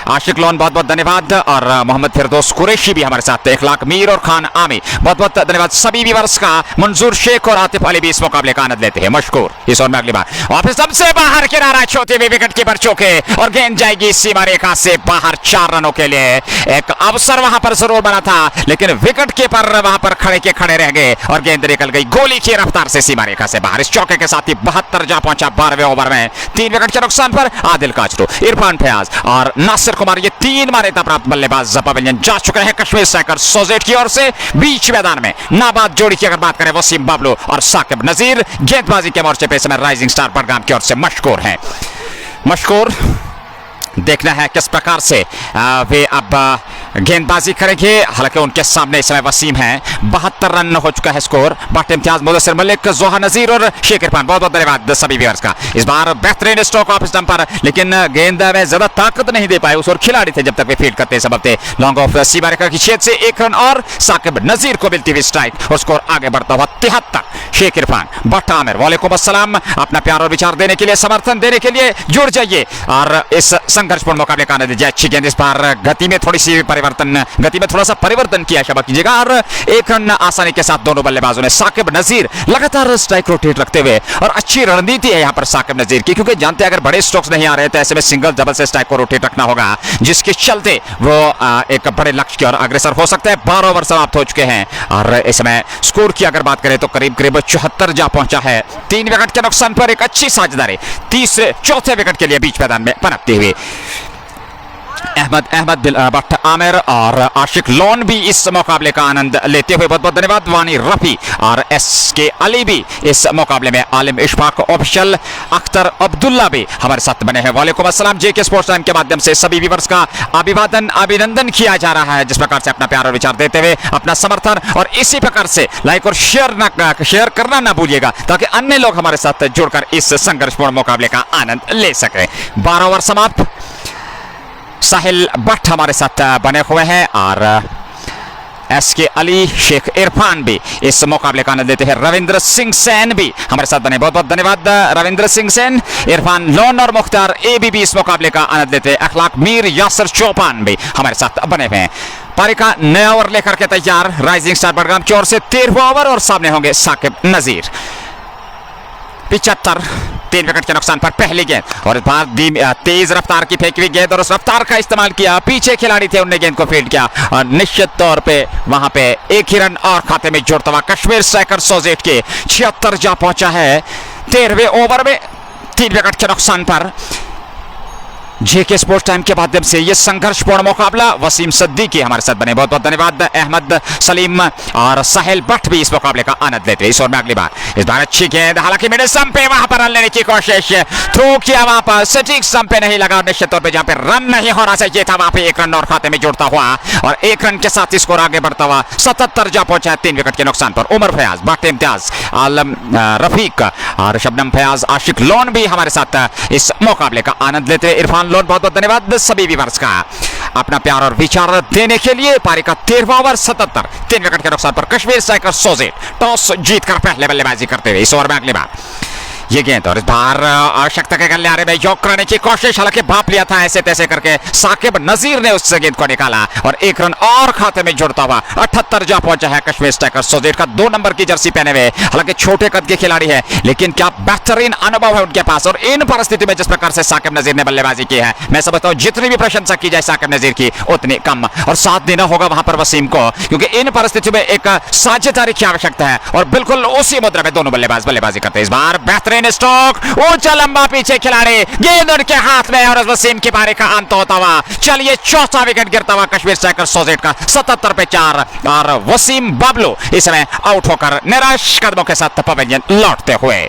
आशिक लोन, बहुत बहुत धन्यवाद। और मोहम्मद फिरदौस कुरैशी भी हमारे साथ, 1 लाख मीर और खान आमी, बहुत बहुत धन्यवाद सभी व्यूअर्स का। मंजूर शेख और आतिफ अली भी इस मुकाबले का आनंद लेते हैं। मशकूर इस ओवर में अगली बार ऑफ स्टंप से बाहर किनारा छोते हुए विकेट कीपर चौके और गेंद जाएगी सीमा रेखा से बाहर। 4 रनों के लिए एक अवसर वहां पर जरूर बना था, लेकिन विकेट कीपर वहां पर खड़े के खड़े रह गए और गेंद निकल गई गोली की रफ्तार से सीमा रेखा से बाहर। इस चौके के साथ ही 72 जा पहुंचा 12वें ओवर में। 3 विकेट के नुकसान पर आदिल काचरू, इरफान फयाज और नासिर कुमार, ये 3 मान्यता प्राप्त बल्लेबाज पवेलियन जा चुके हैं कश्मीर स्ट्राइकर्स सोज़िथ की ओर से। बीच मैदान में नाबाद जोड़ी की अगर बात करें, वसीम बाबलू और साकिब नजीर। गेंदबाजी के मोर्चे पे समय राइजिंग स्टार बडगाम की ओर से मशकूर हैं। मशकूर देखना है किस प्रकार से वे अब गेंदबाजी करेंगे। हालांकि उनके सामने इस समय वसीम है। 72 रन हो चुका है स्कोर। बट इम्तियाज, मुदस्सिर मलिक, जोहा नजीर और शेख इरफान, बहुत बहुत धन्यवाद सभी व्यूअर्स का। इस बार बेहतरीन स्ट्रोक ऑफ स्टंप पर, लेकिन गेंद में ज्यादा ताकत नहीं दे पाए उस और खिलाड़ी थे जब तक वे फील्ड करते सबब थे। लॉन्ग ऑफ सीमा रेखा की छेद से 1 रन और साकिब नजीर को मिलती हुई स्ट्राइक और स्कोर आगे बढ़ता हुआ 73। शेख इरफान, भट्ट आमिर, वालेकुम अस्सलाम। अपना प्यार और विचार देने के लिए, समर्थन देने के लिए जुड़ जाइए और इस संघर्षपूर्ण मुकाबले का आनंद लीजिए। अच्छी गेंद, इस बार गति में थोड़ी सी परिवर्तन, गति में थोड़ा सा परिवर्तन किया क्षमा कीजिएगा और 1 रन आसानी के साथ दोनों बल्लेबाजों ने। साकिब नजीर लगातार स्ट्राइक रोटेट रखते हुए, और अच्छी रणनीति है यहां पर साकिब नजीर की, क्योंकि जानते हैं अगर बड़े स्ट्रोक्स नहीं आ रहे तो ऐसे में सिंगल डबल से स्ट्राइक को रोटेट रखना होगा, जिसके चलते वो एक बड़े लक्ष्य की ओर अग्रसर हो सकते हैं। 12 ओवर समाप्त हो चुके हैं और इस समय स्कोर की अगर बात करें तो करीब करीब 74 जा पहुंचा है। 3 विकेट के नुकसान पर एक अच्छी साझेदारी चौथे विकेट के लिए बीच मैदान में पनपते हुए अहमद भट्ट आमिर और आशिक लोन भी इस मुकाबले का आनंद लेते हुए, बहुत बहुत धन्यवाद। वानी रफी और SK अली भी इस मुकाबले में, आलिम इशफाक ऑफिशियल, अख्तर अब्दुल्ला भी हमारे साथ बने हैं। वालेकुम अस्सलाम। JK स्पोर्ट्स टाइम के माध्यम से सभी व्यूअर्स का अभिनंदन किया जा रहा है, जिस प्रकार से अपना प्यार और विचार देते हुए अपना समर्थन, और इसी प्रकार से लाइक और शेयर करना ना भूलिएगा ताकि अन्य लोग हमारे साथ जुड़कर इस संघर्षपूर्ण मुकाबले का आनंद ले सकें। 12 ओवर समाप्त। साहिल भट्ट हमारे साथ बने हुए हैं और SK अली, शेख इरफान भी इस मुकाबले का आनंद लेते हैं। रविंद्र सिंह सेन भी हमारे साथ बने, बहुत बहुत धन्यवाद रविंद्र सिंह सेन। इरफान लोन और मुख्तार AB भी इस मुकाबले का आनंद लेते हैं। अखलाक मीर, यासर चौपान भी हमारे साथ बने हुए हैं। पारी का नया ओवर लेकर के तैयार राइजिंग स्टार बडगाम की ओर से 13वां ओवर, और सामने होंगे साकिब नजीर। 75, 3 विकेट के नुकसान पर पहली गेंद, और इस बार तेज रफ्तार की फेंकी हुई गेंद और उस रफ्तार का इस्तेमाल किया। पीछे खिलाड़ी थे, उनने गेंद को फील्ड किया और निश्चित तौर पे वहां पे 1 ही रन और खाते में जोड़ता हुआ कश्मीर स्ट्राइकर्स सोजेट के 76 जा पहुंचा है 13वें ओवर में 3 विकेट के नुकसान पर। JK स्पोर्ट्स टाइम के माध्यम से यह संघर्षपूर्ण मुकाबला। वसीम सिद्दीकी हमारे साथ बने, बहुत बहुत धन्यवाद। अहमद सलीम और साहिल भट्ट भी इस मुकाबले का आनंद लेते हैं। इस ओवर में अगली बार, इस बार अच्छी गेंद, हालांकि मिडिल स्टंप पे वहां पर रन लेने की कोशिश, थ्रो किया वहां पर, सटीक स्टंप पे नहीं लगा। निश्चित तौर पे जहां पे रन नहीं होना चाहिए था वहां पे 1 रन और खाते में जोड़ता हुआ, और 1 रन के साथ स्कोर आगे बढ़ता हुआ 77 जा पहुंचा है 3 विकेट के नुकसान पर। उमर फयाज, भट्ट इम्तियाज, आलम रफीक और शबनम फयाज, आशिक लोन भी हमारे साथ इस मुकाबले का आनंद लेते हैं। इरफान लोन, बहुत बहुत धन्यवाद सभी व्यूअर्स का अपना प्यार और विचार देने के लिए। पारी का 13वां ओवर 77, 3 विकेट के नुकसान पर कश्मीर स्ट्राइकर्स सोजेट टॉस जीतकर पहले बल्लेबाजी करते हुए। इस ओवर में अगली बार ये गेंद, और इस बार आवश्यकता के गलियारे में योग करने की कोशिश, हालांकि भाप लिया था ऐसे तैसे करके। साकिब नजीर ने उस गेंद को निकाला और 1 रन और खाते में जुड़ता हुआ 78 जा पहुंचा है कश्मीर स्ट्राइकर्स सोजेट का। 2 नंबर की जर्सी पहने हुए, हालांकि छोटे कद के खिलाड़ी है, लेकिन क्या बेहतरीन अनुभव है उनके पास। और इन परिस्थिति में जिस प्रकार से साकिब नजीर ने बल्लेबाजी की है, मैं समझता हूं जितनी भी प्रशंसा की जाए साकिब नजीर की उतनी कम, और साथ देना होगा वहां पर वसीम को, क्योंकि इन परिस्थितियों में एक साझेदारी की आवश्यकता है, और बिल्कुल उसी मुद्रा में दोनों बल्लेबाज बल्लेबाजी करते हैं। इस बार बेहतरीन स्ट्रोक, ऊंचा लंबा पीछे खिलाड़ी, गेंद उनके हाथ में, और वसीम की पारी का अंत होता हुआ चलिए 4था विकेट गिरता हुआ कश्मीर स्ट्राइकर्स सोजेट का 77 पे 4, और वसीम बाबलू इस समय आउट होकर निराश कदमों के साथ पवेलियन लौटते हुए।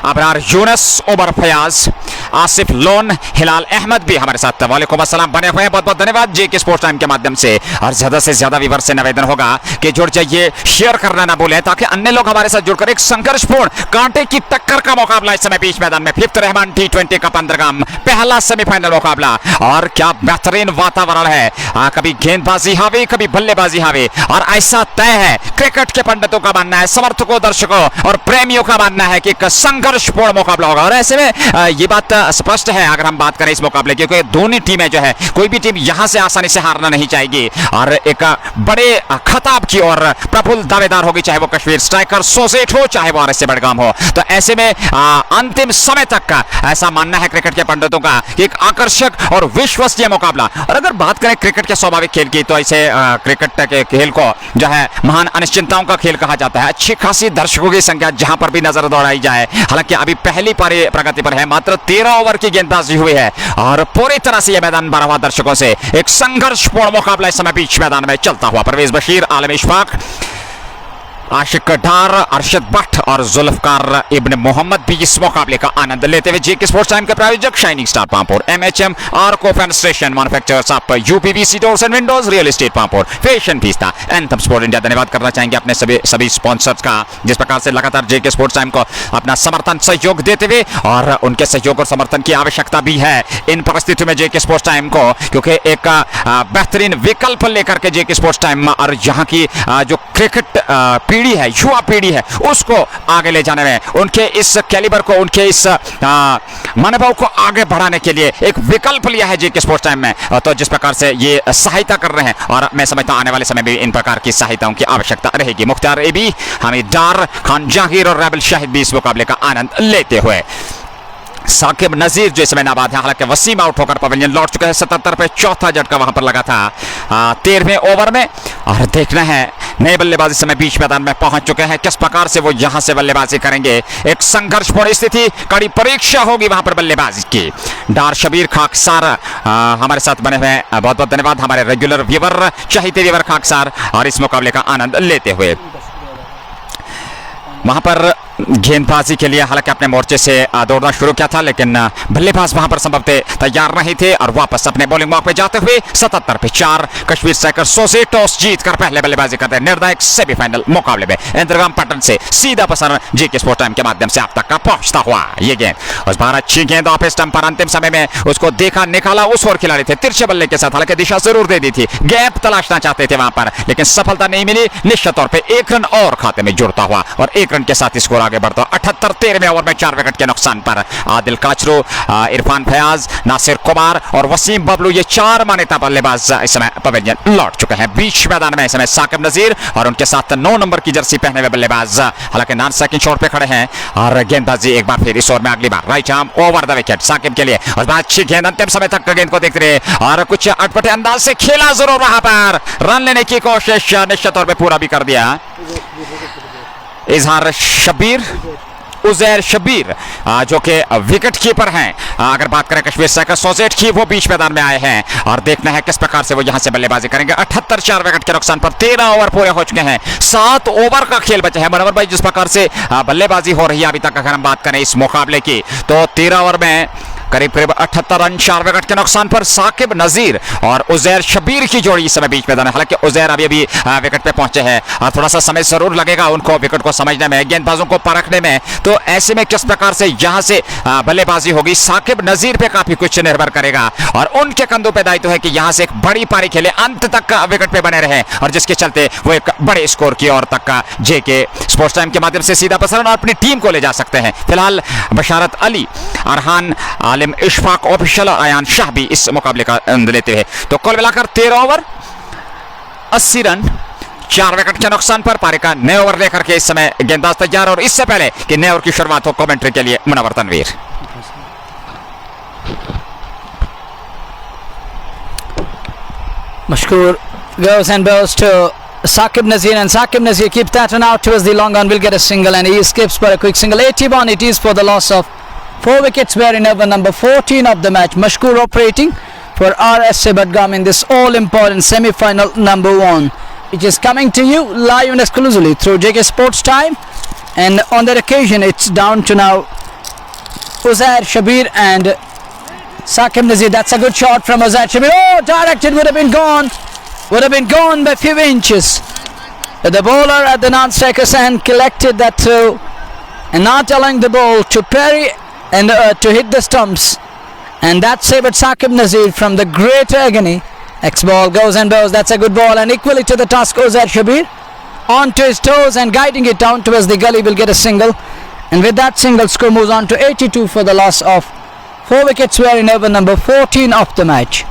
अबरार यूनस, उमर फयाज, आसिफ लोन, हिलाल अहमद भी हमारे साथ वालेकुम अस्सलाम बने हुए हैं, बहुत बहुत धन्यवाद JK स्पोर्ट्स टाइम के माध्यम से। और ज्यादा से ज्यादा व्यूअर से निवेदन होगा कि जुड़ जाइए, शेयर करना ना भूलें ताकि अन्य लोग हमारे साथ जुड़कर एक संघर्षपूर्ण कांटे की टक्कर का मुकाबला इस समय बीच मैदान में 5th रहमान T20 कप अंदरगाम पहला सेमीफाइनल मुकाबला। और क्या बेहतरीन वातावरण है, कभी गेंदबाजी हावी, कभी बल्लेबाजी हावी, और ऐसा तय है, क्रिकेट के पंडितों का मानना है, समर्थकों, दर्शकों और प्रेमियों का मानना है कि एक संघर्षपूर्ण मुकाबला होगा। और ऐसे में ये बात स्पष्ट है अगर हम बात करें इस मुकाबले की, क्योंकि दोनों टीमें जो है, कोई भी टीम यहां से आसानी से हारना नहीं चाहेगी और एक बड़े खिताब की ओर प्रफुल्ल दावेदार होगी, चाहे वो कश्मीर स्ट्राइकर्स सोजेट हो, चाहे वो RSC बडगाम हो। तो ऐसे में अंतिम समय तक का ऐसा मानना है क्रिकेट के पंडितों का कि एक आकर्षक और विश्वसनीय मुकाबला। और अगर बात करें क्रिकेट के स्वाभाविक खेल की, तो ऐसे क्रिकेट के खेल को जो है महान अनिश्चितताओं का खेल कहा जाता है। अच्छी खासी दर्शकों की संख्या जहां पर भी नजर दौड़ाई जाए, हालांकि अभी पहली पारी प्रगति पर है, मात्र 13 ओवर की गेंदबाजी हुई है और पूरी तरह से यह मैदान भरा हुआ दर्शकों से। एक संघर्षपूर्ण मुकाबला इस समय बीच मैदान में चलता हुआ। परवेज बशीर, आलम इशफाक आशिक डार, अरशद भट्ट और जुल्फकार इब्न मोहम्मद भी इस मुकाबले का आनंद लेते हुए जेके स्पोर्ट्स टाइम के प्रायोजक शाइनिंग स्टार पामपुर, एमएचएम और को फेडरेशन manufacturers of UPVC doors and windows, real estate Pampore, fashion पीस्ता, एंथम स्पोर्ट इंडिया। धन्यवाद करना चाहेंगे अपने सभी स्पॉन्सर्स का जिस प्रकार से लगातार जेके स्पोर्ट्स टाइम को अपना समर्थन सहयोग देते हुए, और उनके सहयोग और समर्थन की आवश्यकता भी है इन परिस्थितियों में जेके स्पोर्ट्स टाइम को, क्योंकि एक बेहतरीन विकल्प लेकर के जेके स्पोर्ट्स टाइम और यहाँ की जो क्रिकेट पीढ़ी है, युवा पीढ़ी है, उसको आगे ले जाने में, उनके इस कैलिबर को, उनके इस मनोभाव को आगे बढ़ाने के लिए एक विकल्प लिया है जेके स्पोर्ट्स टाइम में। तो जिस प्रकार से ये सहायता कर रहे हैं, और मैं समझता हूं आने वाले समय में इन प्रकार की सहायताओं की आवश्यकता रहेगी। मुख्तार एबी, हमीद डार, खान जहांगीर और राबिल शाहिद भी इस मुकाबले का आनंद लेते हुए। साकिब नजीर जो इसमें नाबाद है, हालांकि वसीम आउट होकर पवेलियन लौट चुके हैं। 77 पे चौथा झटका वहां पर लगा था 13वें ओवर में, और देखना है नए बल्लेबाजी समय बीच मैदान में पहुंच चुके हैं, किस प्रकार से वो यहां से बल्लेबाजी करेंगे। एक संघर्षपूर्ण स्थिति, कड़ी परीक्षा होगी वहां पर बल्लेबाजी की। डार शबीर खाकसार हमारे साथ बने हुए हैं, बहुत बहुत धन्यवाद हमारे रेगुलर व्यूवर, चाहते व्यूवर खाकसार, और इस मुकाबले का आनंद लेते हुए वहां पर गेंदबाजी के लिए हालांकि अपने मोर्चे से दौड़ना शुरू किया था, लेकिन बल्लेबाज वहां पर संभवतः तैयार नहीं थे, और वापस अपने बॉलिंग मार्क पे जाते हुए 77 पे 4 कश्मीर स्ट्राइकर्स सोज़ेथ टॉस जीतकर पहले बल्लेबाजी करते हैं निर्णायक सेमीफाइनल मुकाबले में। अंडरगाम पैटर्न से सीधा प्रसारण जेके स्पोर्ट्स टाइम के माध्यम से आप तक का पहुंचता हुआ ये गेंद, उस बार अच्छी गेंद ऑफ स्टंप पर अंतिम समय में उसको देखा, निकाला, उस ओर खिलाड़ी थे तिरछे बल्ले के साथ, हालांकि दिशा जरूर दे दी थी, गैप तलाशना चाहते थे वहां पर, लेकिन सफलता नहीं मिली। निश्चित तौर पर 1 रन और खाते में जुड़ता हुआ, और 1 रन के साथ स्कोर आगे बढ़ता। 78वें ओवर में 4 विकेट के नुकसान पर आदिल काचरू, इरफान फयाज, नासिर कुमार और वसीम बबलू, ये 4 मान्यता बल्लेबाज इस समय पवेलियन लौट चुके हैं। बीच मैदान में इस समय साकिब नजीर और उनके साथ 9 नंबर की जर्सी पहने हुए बल्लेबाज, हालांकि नॉन सेकंड शॉट पे खड़े हैं, और गेंदबाजी एक बार फिर इस ओवर में अगली बार right arm over the wicket Saqib के लिए, और अच्छी गेंद, अंतिम समय तक गेंद को देखते रहे, और कुछ अटपटे अंदाज से खेला जरूर वहां पर, रन लेने की कोशिश निश्चित तौर पर पूरा भी कर दिया। इजहार शबीर, उजैर शबीर जो कि विकेट कीपर हैं, अगर बात करें कश्मीर स्ट्राइकर्स सोज़ेथ की, वो बीच मैदान में आए हैं, और देखना है किस प्रकार से वो यहां से बल्लेबाजी करेंगे। 78 4 विकेट के नुकसान पर 13 ओवर पूरे हो चुके हैं, 7 ओवर का खेल बचा है। मनोहर भाई, जिस प्रकार से बल्लेबाजी हो रही है अभी तक, अगर हम बात करें इस मुकाबले की, तो 13 ओवर में करीब 78 रन 4 विकेट के नुकसान पर साकिब नजीर और उजैर शबीर की जोड़ी इस समय बीच मैदान है। हालांकि उजैर अभी विकेट पे पहुंचे हैं, और थोड़ा सा समय जरूर लगेगा उनको विकेट को समझने में, गेंदबाजों को परखने में, तो ऐसे में किस प्रकार से यहां से बल्लेबाजी होगी, साकिब नजीर पे काफी कुछ निर्भर करेगा, और उनके कंधों पे दायित्व है कि यहां से एक बड़ी पारी खेले, अंत तक विकेट पे बने रहे, और जिसके चलते वो एक बड़े स्कोर की ओर तक का जेके स्पोर्ट्स टाइम के माध्यम से सीधा प्रसारण और अपनी टीम को ले जा सकते हैं। फिलहाल बशारत अली, अरहान, आलिम इशफाक ऑफिशियल और अयान शाह भी इस मुकाबले का आनंद लेते हैं। तो कुल मिलाकर 13 ओवर 80 रन 4 विकेट के नुकसान पर पारी का नए ओवर लेकर के इस समय गेंदबाज तैयार, और इससे पहले कि नए ओवर की शुरुआत हो, कमेंट्री के लिए Munawwar Tanveer. Mashkoor goes and bows to Saqib Nazir, and Saqib Nazir keeps that one out towards the long on, will get a single, and he escapes for a quick single. 81 it is for the loss of 4 wickets, where in over number 14 of the match. Mashkoor operating for RS Andergam in this all important semi-final number 1, which is coming to you live and exclusively through JK Sports Time, and on that occasion it's down to now Uzair Shabir and Saqib Nazir. That's a good shot from Uzair Shabir. Oh, directed, would have been gone by few inches. But the bowler at the non-striker's end collected that throw, and not allowing the ball to parry and to hit the stumps, and that saved Saqib Nazir from the great agony. X ball goes and bows. That's a good ball, and equally to the task Uzair Shabir, onto his toes and guiding it down towards the gully, will get a single, and with that single score moves on to 82 for the loss of 4 wickets, were in over number 14 of the match.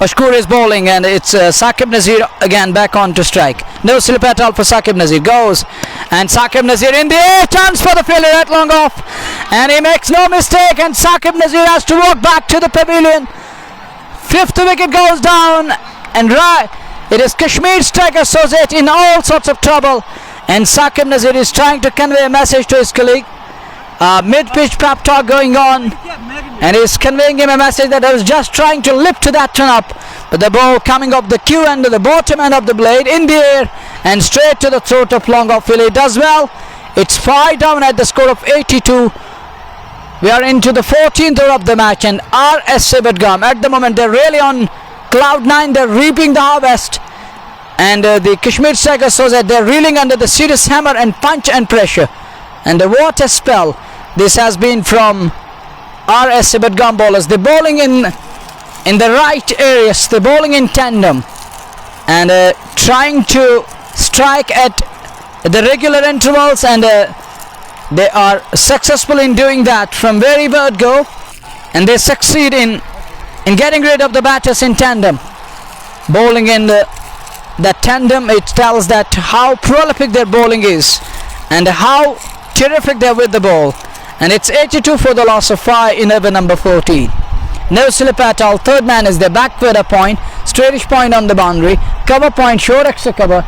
Mashkoor is bowling, and it's Saqib Nazir again back on to strike. No slip at all for Saqib Nazir. Goes, and Saqib Nazir in the air, chance for the failure at long off, and he makes no mistake, and Saqib Nazir has to walk back to the pavilion. 5th wicket goes down, and it is Kashmir Strikers Sozeith in all sorts of trouble, and Saqib Nazir is trying to convey a message to his colleague, mid-pitch pep talk going on, and he's conveying him a message that I was just trying to lift that one up, but the ball coming off the cue end of the bottom end of the blade in the air and straight to the throat of long off. He does well. It's 5 down at the score of 82. We are into the 14th over of the match, and RS Andergam at the moment they're really on cloud 9. They're reaping the harvest, and the Kashmir Strikers Sozeith, they're reeling under the serious hammer and punch and pressure, and what a spell this has been from RS Andergam bowlers. They're bowling in the right areas, they're bowling in tandem, and trying to strike at the regular intervals, and they are successful in doing that from very word go, and they succeed in getting rid of the batters in tandem. Bowling in the tandem, it tells that how prolific their bowling is and how terrific they're with the ball. And it's 82 for the loss of 5 in over number 14. No slip at all. Third man is the backward a point, straightish point on the boundary, cover point, short extra cover,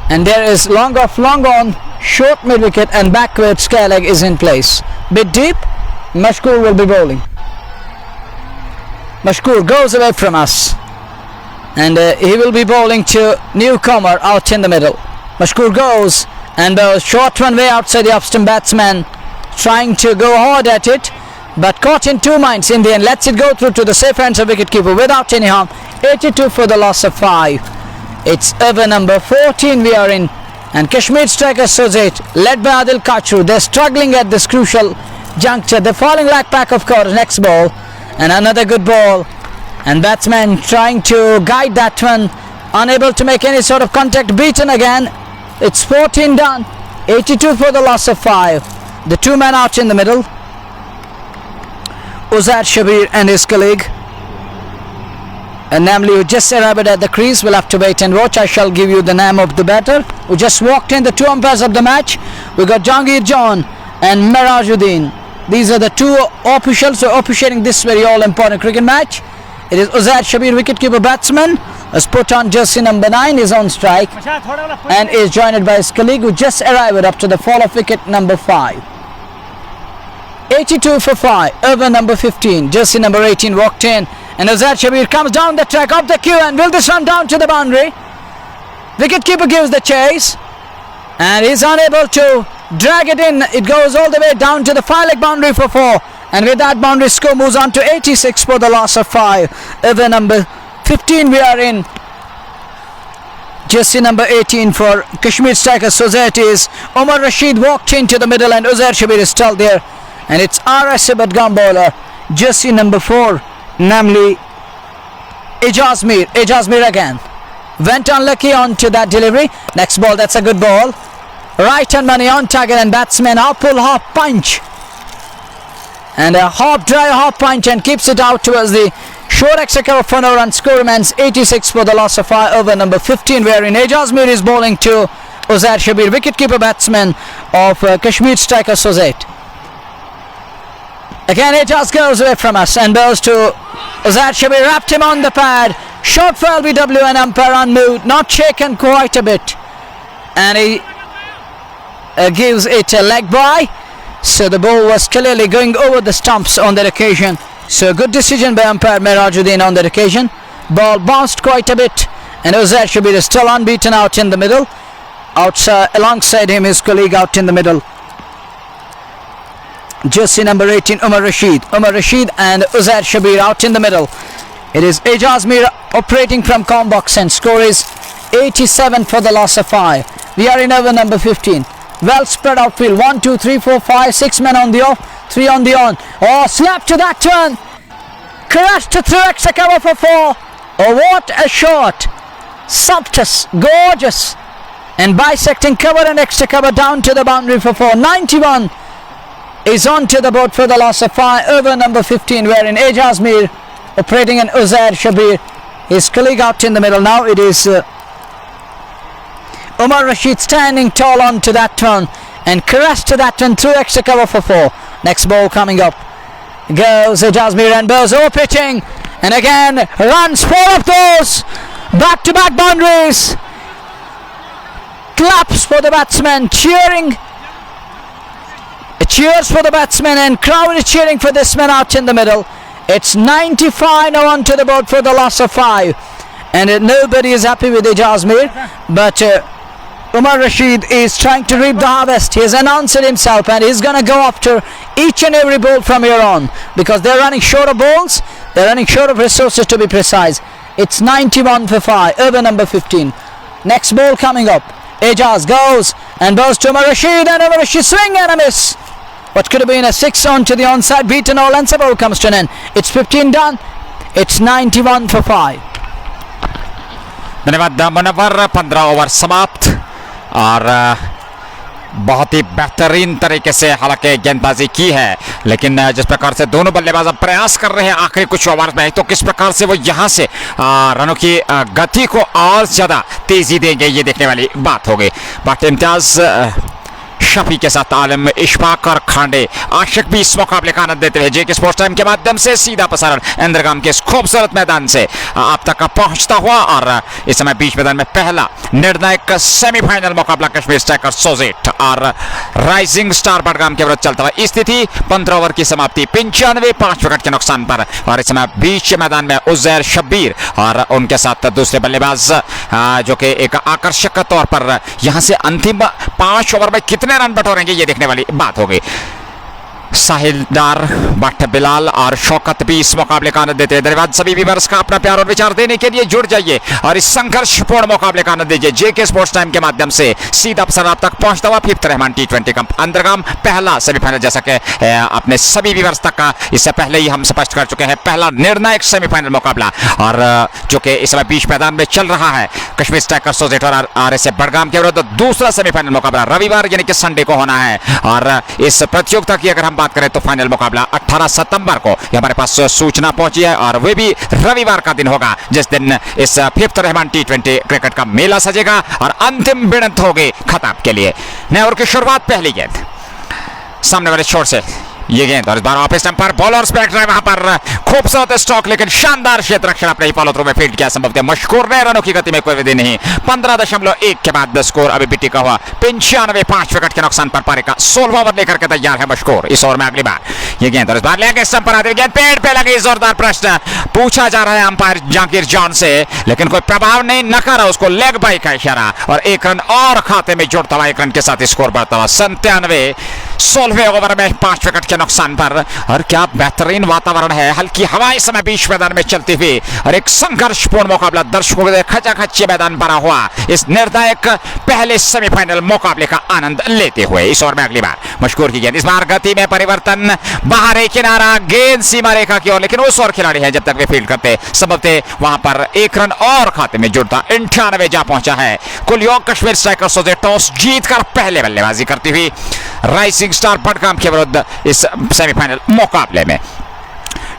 and there is long off, long on, short mid wicket, and backward square leg is in place. Bit deep. Mashkur will be bowling. Mashkur goes away from us, and he will be bowling to newcomer out in the middle. Mashkur goes and bowls short one way outside the off-stump batsman, trying to go hard at it, but caught in two minds in the end. Lets it go through to the safe hands of wicketkeeper without any harm. 82 for the loss of 5. It's over number 14 we are in, and Kashmir Strikers Sozeith, led by Adil Kachru, they're struggling at this crucial juncture. They're falling like pack of cards. Next ball, and another good ball, and batsman trying to guide that one, unable to make any sort of contact, beaten again. It's 14 done. 82 for the loss of 5. The two men out in the middle, Uzair Shabir and his colleague, and namely who just arrived at the crease. We'll have to wait and watch. I shall give you the name of the batter who just walked in. The two umpires of the match, we got Jangir John and Merajuddin. These are the two officials who are officiating this very all-important cricket match. It is Uzair Shabir, wicketkeeper batsman, has put on jersey number 9, is on strike, and is joined by his colleague who just arrived up to the fall of wicket number 5. 82 for 5, over number 15, jersey number 18 walked in, and Uzair Shabir comes down the track off the cue, and will this run down to the boundary? Wicketkeeper gives the chase, and is unable to drag it in. It goes all the way down to the 5-leg boundary for 4, and with that boundary score moves on to 86 for the loss of 5. Over number 15 we are in, jersey number 18 for Kashmir Strikers Sozeith is Umar Rashid, walked into the middle, and Uzair Shabir is still there, and it's RS Andergam bowler, jersey number 4, namely Ijaz Mir again. Went unlucky onto that delivery. Next ball, that's a good ball. Right hand money on target, and batsman hop pull hop punch, and a hop dry hop punch, and keeps it out towards the short extra cover for no run. Score remains 86 for the loss of 5. Over number 15 wherein Ijaz Mir is bowling to Uzair Shabir, wicketkeeper batsman of Kashmir Strikers Sozeith. Again Ijaz goes away from us and bowls to Uzair Shabir, wrapped him on the pad. Short for LBW, and umpire unmoved, not shaken quite a bit, and he gives it a leg by. So the ball was clearly going over the stumps on that occasion. So good decision by umpire Merajuddin on that occasion. Ball bounced quite a bit, and Uzair Shabir is still unbeaten out in the middle. Outside, alongside him, his colleague out in the middle, jersey number 18 Umar Rashid and Uzair Shabir out in the middle. It is Ijaz Mir operating from com box, and score is 87 for the loss of 5. We are in over number 15. Well spread outfield, 1, 2, 3, 4, 5, 6 men on the off, 3 on the on. Oh, slap to that turn, crashed through extra cover for 4. Oh, what a shot! Sumptuous, gorgeous, and bisecting cover and extra cover down to the boundary for 4. 91 is on to the board for the loss of 5. Over number 15 wherein Ijaz Mir operating, and Uzair Shabir, his colleague out in the middle. Now it is Umar Rashid standing tall onto that turn and crashed to that turn through extra cover for 4. Next ball coming up, goes Ijaz Mir and bowls over pitching, and again runs 4 of those, back-to-back boundaries. Claps for the batsman, cheering. Cheers for the batsman, and crowd is cheering for this man out in the middle. It's 95 now onto the board for the loss of 5, and nobody is happy with Ijaz Mir, but Umar Rashid is trying to reap the harvest. He has announced it himself, and he's going to go after each and every ball from here on, because they're running short of balls, they're running short of resources to be precise. It's 91 for 5, over number 15. Next ball coming up. Ijaz goes and bows to Umar Rashid, and Umar Rashid swing and a miss. What could have been a 6 on to the onside beat, and all ends up all comes to an end. It's 15 done. It's 91 for 5. धन्यवाद Munawwar. 15 over समाप्त और बहुत ही बेहतरीन तरीके से हालांकि गेंदबाजी की है, लेकिन जिस प्रकार से दोनों बल्लेबाज अब प्रयास कर रहे हैं आखिरी कुछ ओवर में, तो किस प्रकार से वो यहां से रनों की गति को और ज्यादा तेजी देंगे, ये देखने वाली बात होगी। बाकी इम्तियाज शफी के साथ आलम, इशफाक और खांडे आशिक भी इस मुकाबले का आनंद देते हुए जेके स्पोर्ट्स टाइम के माध्यम से सीधा प्रसारण अंदरगाम के इस खूबसूरत मैदान से आप तक पहुंचता हुआ। और इस समय बीच मैदान में पहला निर्णायक सेमीफाइनल मुकाबला कश्मीर स्ट्राइकर्स सोजेठ और राइजिंग स्टार बडगाम के विरुद्ध चलता हुआ। स्थिति 15 ओवर की समाप्ति 95 5 विकेट के नुकसान पर, और इस समय बीच मैदान में उजैर शब्बीर और उनके साथ दूसरे बल्लेबाज जो कि एक आकर्षक तौर पर यहां से अंतिम 5 ओवर में कितने रन बटोरेंगे, ये देखने वाली बात होगी। साहिलदार, भट्ट बिलाल और शौकत भी इस मुकाबले का आनंद देते हैं। धन्यवाद सभी व्यूअर्स का अपना प्यार और विचार देने के लिए। जुड़ जाइए और इस संघर्षपूर्ण मुकाबले का आनंद दीजिए जेके स्पोर्ट्स टाइम के माध्यम से सीधा प्रसारण आप तक पहुंचता हुआ। 5th रहमान T20 कप अंदरगाम पहला सेमीफाइनल, जैसा कि अपने सभी व्यूअर्स तक का इससे पहले ही हम स्पष्ट कर चुके हैं, पहला निर्णायक सेमीफाइनल मुकाबला, और जो कि इस समय बीच मैदान में चल रहा है कश्मीर स्ट्राइकर्स सोजेठ और RSF बडगाम के विरुद्ध। दूसरा सेमीफाइनल मुकाबला रविवार यानी कि संडे को होना है, और इस प्रतियोगिता की अगर हम बात करें तो फाइनल मुकाबला 18 सितंबर को हमारे पास सूचना पहुंची है, और वे भी रविवार का दिन होगा जिस दिन इस 5th रहमान T20 क्रिकेट का मेला सजेगा और अंतिम भिड़ंत होगी खिताब के लिए। नए ओवर की शुरुआत, पहली गेंद सामने वाले छोर से ये गेंद, और इस बार ऑफ स्टंप पर बॉलर स्पेक्ट है, वहां पर खूबसूरत स्ट्रोक, लेकिन शानदार क्षेत्र रक्षण अपने ही फॉलो थ्रू में फील्ड किया संभवतः मशकूर ने। रनों की गति में कोई वृद्धि नहीं। 15.1 के बाद स्कोर अभी भी टिका हुआ 95 5 विकेट के नुकसान पर। पारी का 16वां ओवर लेकर के तैयार है मशकूर। इस ओवर में अगली बार ये गेंद, और इस बार लेग स्टंप पर आती गेंद पेड़ पे लगी। जोरदार प्रश्न पूछा जा रहा है अंपायर जाकिर जॉन से, लेकिन कोई प्रभाव नहीं, नकारा उसको लेग बाई का इशारा, और 1 रन और खाते में जुड़ता हुआ। 1 रन के साथ स्कोर बढ़ता हुआ 97। 16वें ओवर में 5 विकेट के नुकसान पर, और क्या बेहतरीन वातावरण है, हल्की हवा इस समय बीच मैदान में चलती हुई, और एक संघर्षपूर्ण मुकाबला दर्शकों के खचाखच मैदान भरा हुआ इस निर्णायक पहले सेमीफाइनल मुकाबले का आनंद लेते हुए। इस ओवर में अगली बार मशकूर की गेंद, इस बार गति में परिवर्तन, बाहरी किनारा, गेंद सीमा रेखा की ओर, लेकिन उस और खिलाड़ी है जब तक वे फील्ड करते संभवतः वहां पर 1 रन और खाते में जुड़ता 98 जा पहुंचा है। कुल योग कश्मीर स्ट्राइकर्स सोजेठ टॉस जीतकर पहले बल्लेबाजी करती हुई राइजिंग स्टार बडगाम के विरुद्ध इस सेमीफाइनल मुकाबले में।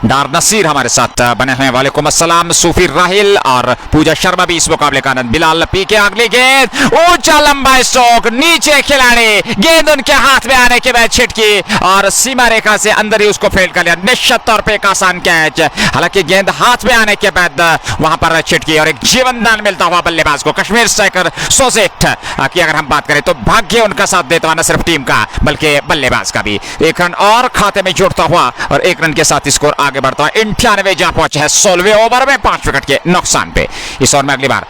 डार नसीर हमारे साथ बने हुए, वालेकुम अस्सलाम। सूफी राहिल और पूजा शर्मा भी इस मुकाबले का आनंद। बिलाल पी के अगली गेंद, ऊंचा लंबा स्ट्रोक, नीचे खिलाड़ी, गेंद उनके हाथ में आने के बाद छिटकी और सीमा रेखा से अंदर ही उसको फील्ड कर लिया। निश्चित तौर पे एक आसान कैच, हालांकि गेंद हाथ में आने के बाद वहां पर छिटकी और एक जीवन दान मिलता हुआ बल्लेबाज को। कश्मीर स्ट्राइकर सोजेठ की अगर हम बात करें तो भाग्य उनका साथ देता हुआ न सिर्फ टीम का बल्कि बल्लेबाज का भी। 1 रन और खाते में जुड़ता हुआ और 1 रन के साथ स्कोर आगे बढ़ता है 98 जा पहुंचे है 16वें ओवर में 5 विकेट के नुकसान पे। इस ओवर में अगली बार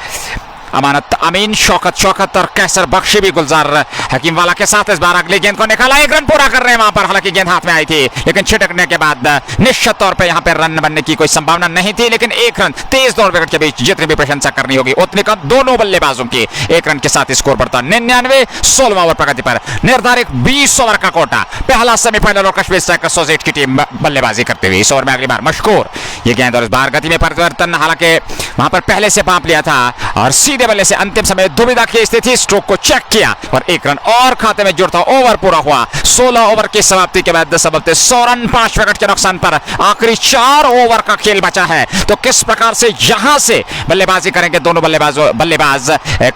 अमानत अमीन, शौकत और कैसर बख्शी भी गुलजार हकीम वाला के साथ इस बार अगली गेंद को निकाला। 1 रन पूरा कर रहे हैं वहां पर, हालांकि गेंद हाथ में आई थी लेकिन छिटकने के बाद निश्चित तौर पे यहां पे रन बनने की कोई संभावना नहीं थी, लेकिन 1 रन तेज दौड़ विकेट के बीच जितनी भी प्रशंसा करनी होगी उतनी कम दोनों बल्लेबाजों की। 1 रन के साथ स्कोर बढ़ता 99। 16वां ओवर प्रगति पर निर्धारित 20 ओवर का कोटा, पहला सेमीफाइनल और कश्मीर स्ट्राइकर्स सोजेठ की टीम बल्लेबाजी करते हुए। इस ओवर में अगली बार मशकूर ये गेंद, और इस बार गति में परिवर्तन, हालांकि वहां पर पहले से पाप लिया था और सीधे बल्ले से अंतिम समय दुविधा की स्थिति, स्ट्रोक को चेक किया और 1 रन और खाते में जुड़ता ओवर पूरा हुआ। 16 ओवर की समाप्ति के बाद 100 रन 5 विकेट के नुकसान पर आखिरी 4 ओवर का खेल बचा है। तो किस प्रकार से यहां से बल्लेबाजी करेंगे दोनों बल्लेबाज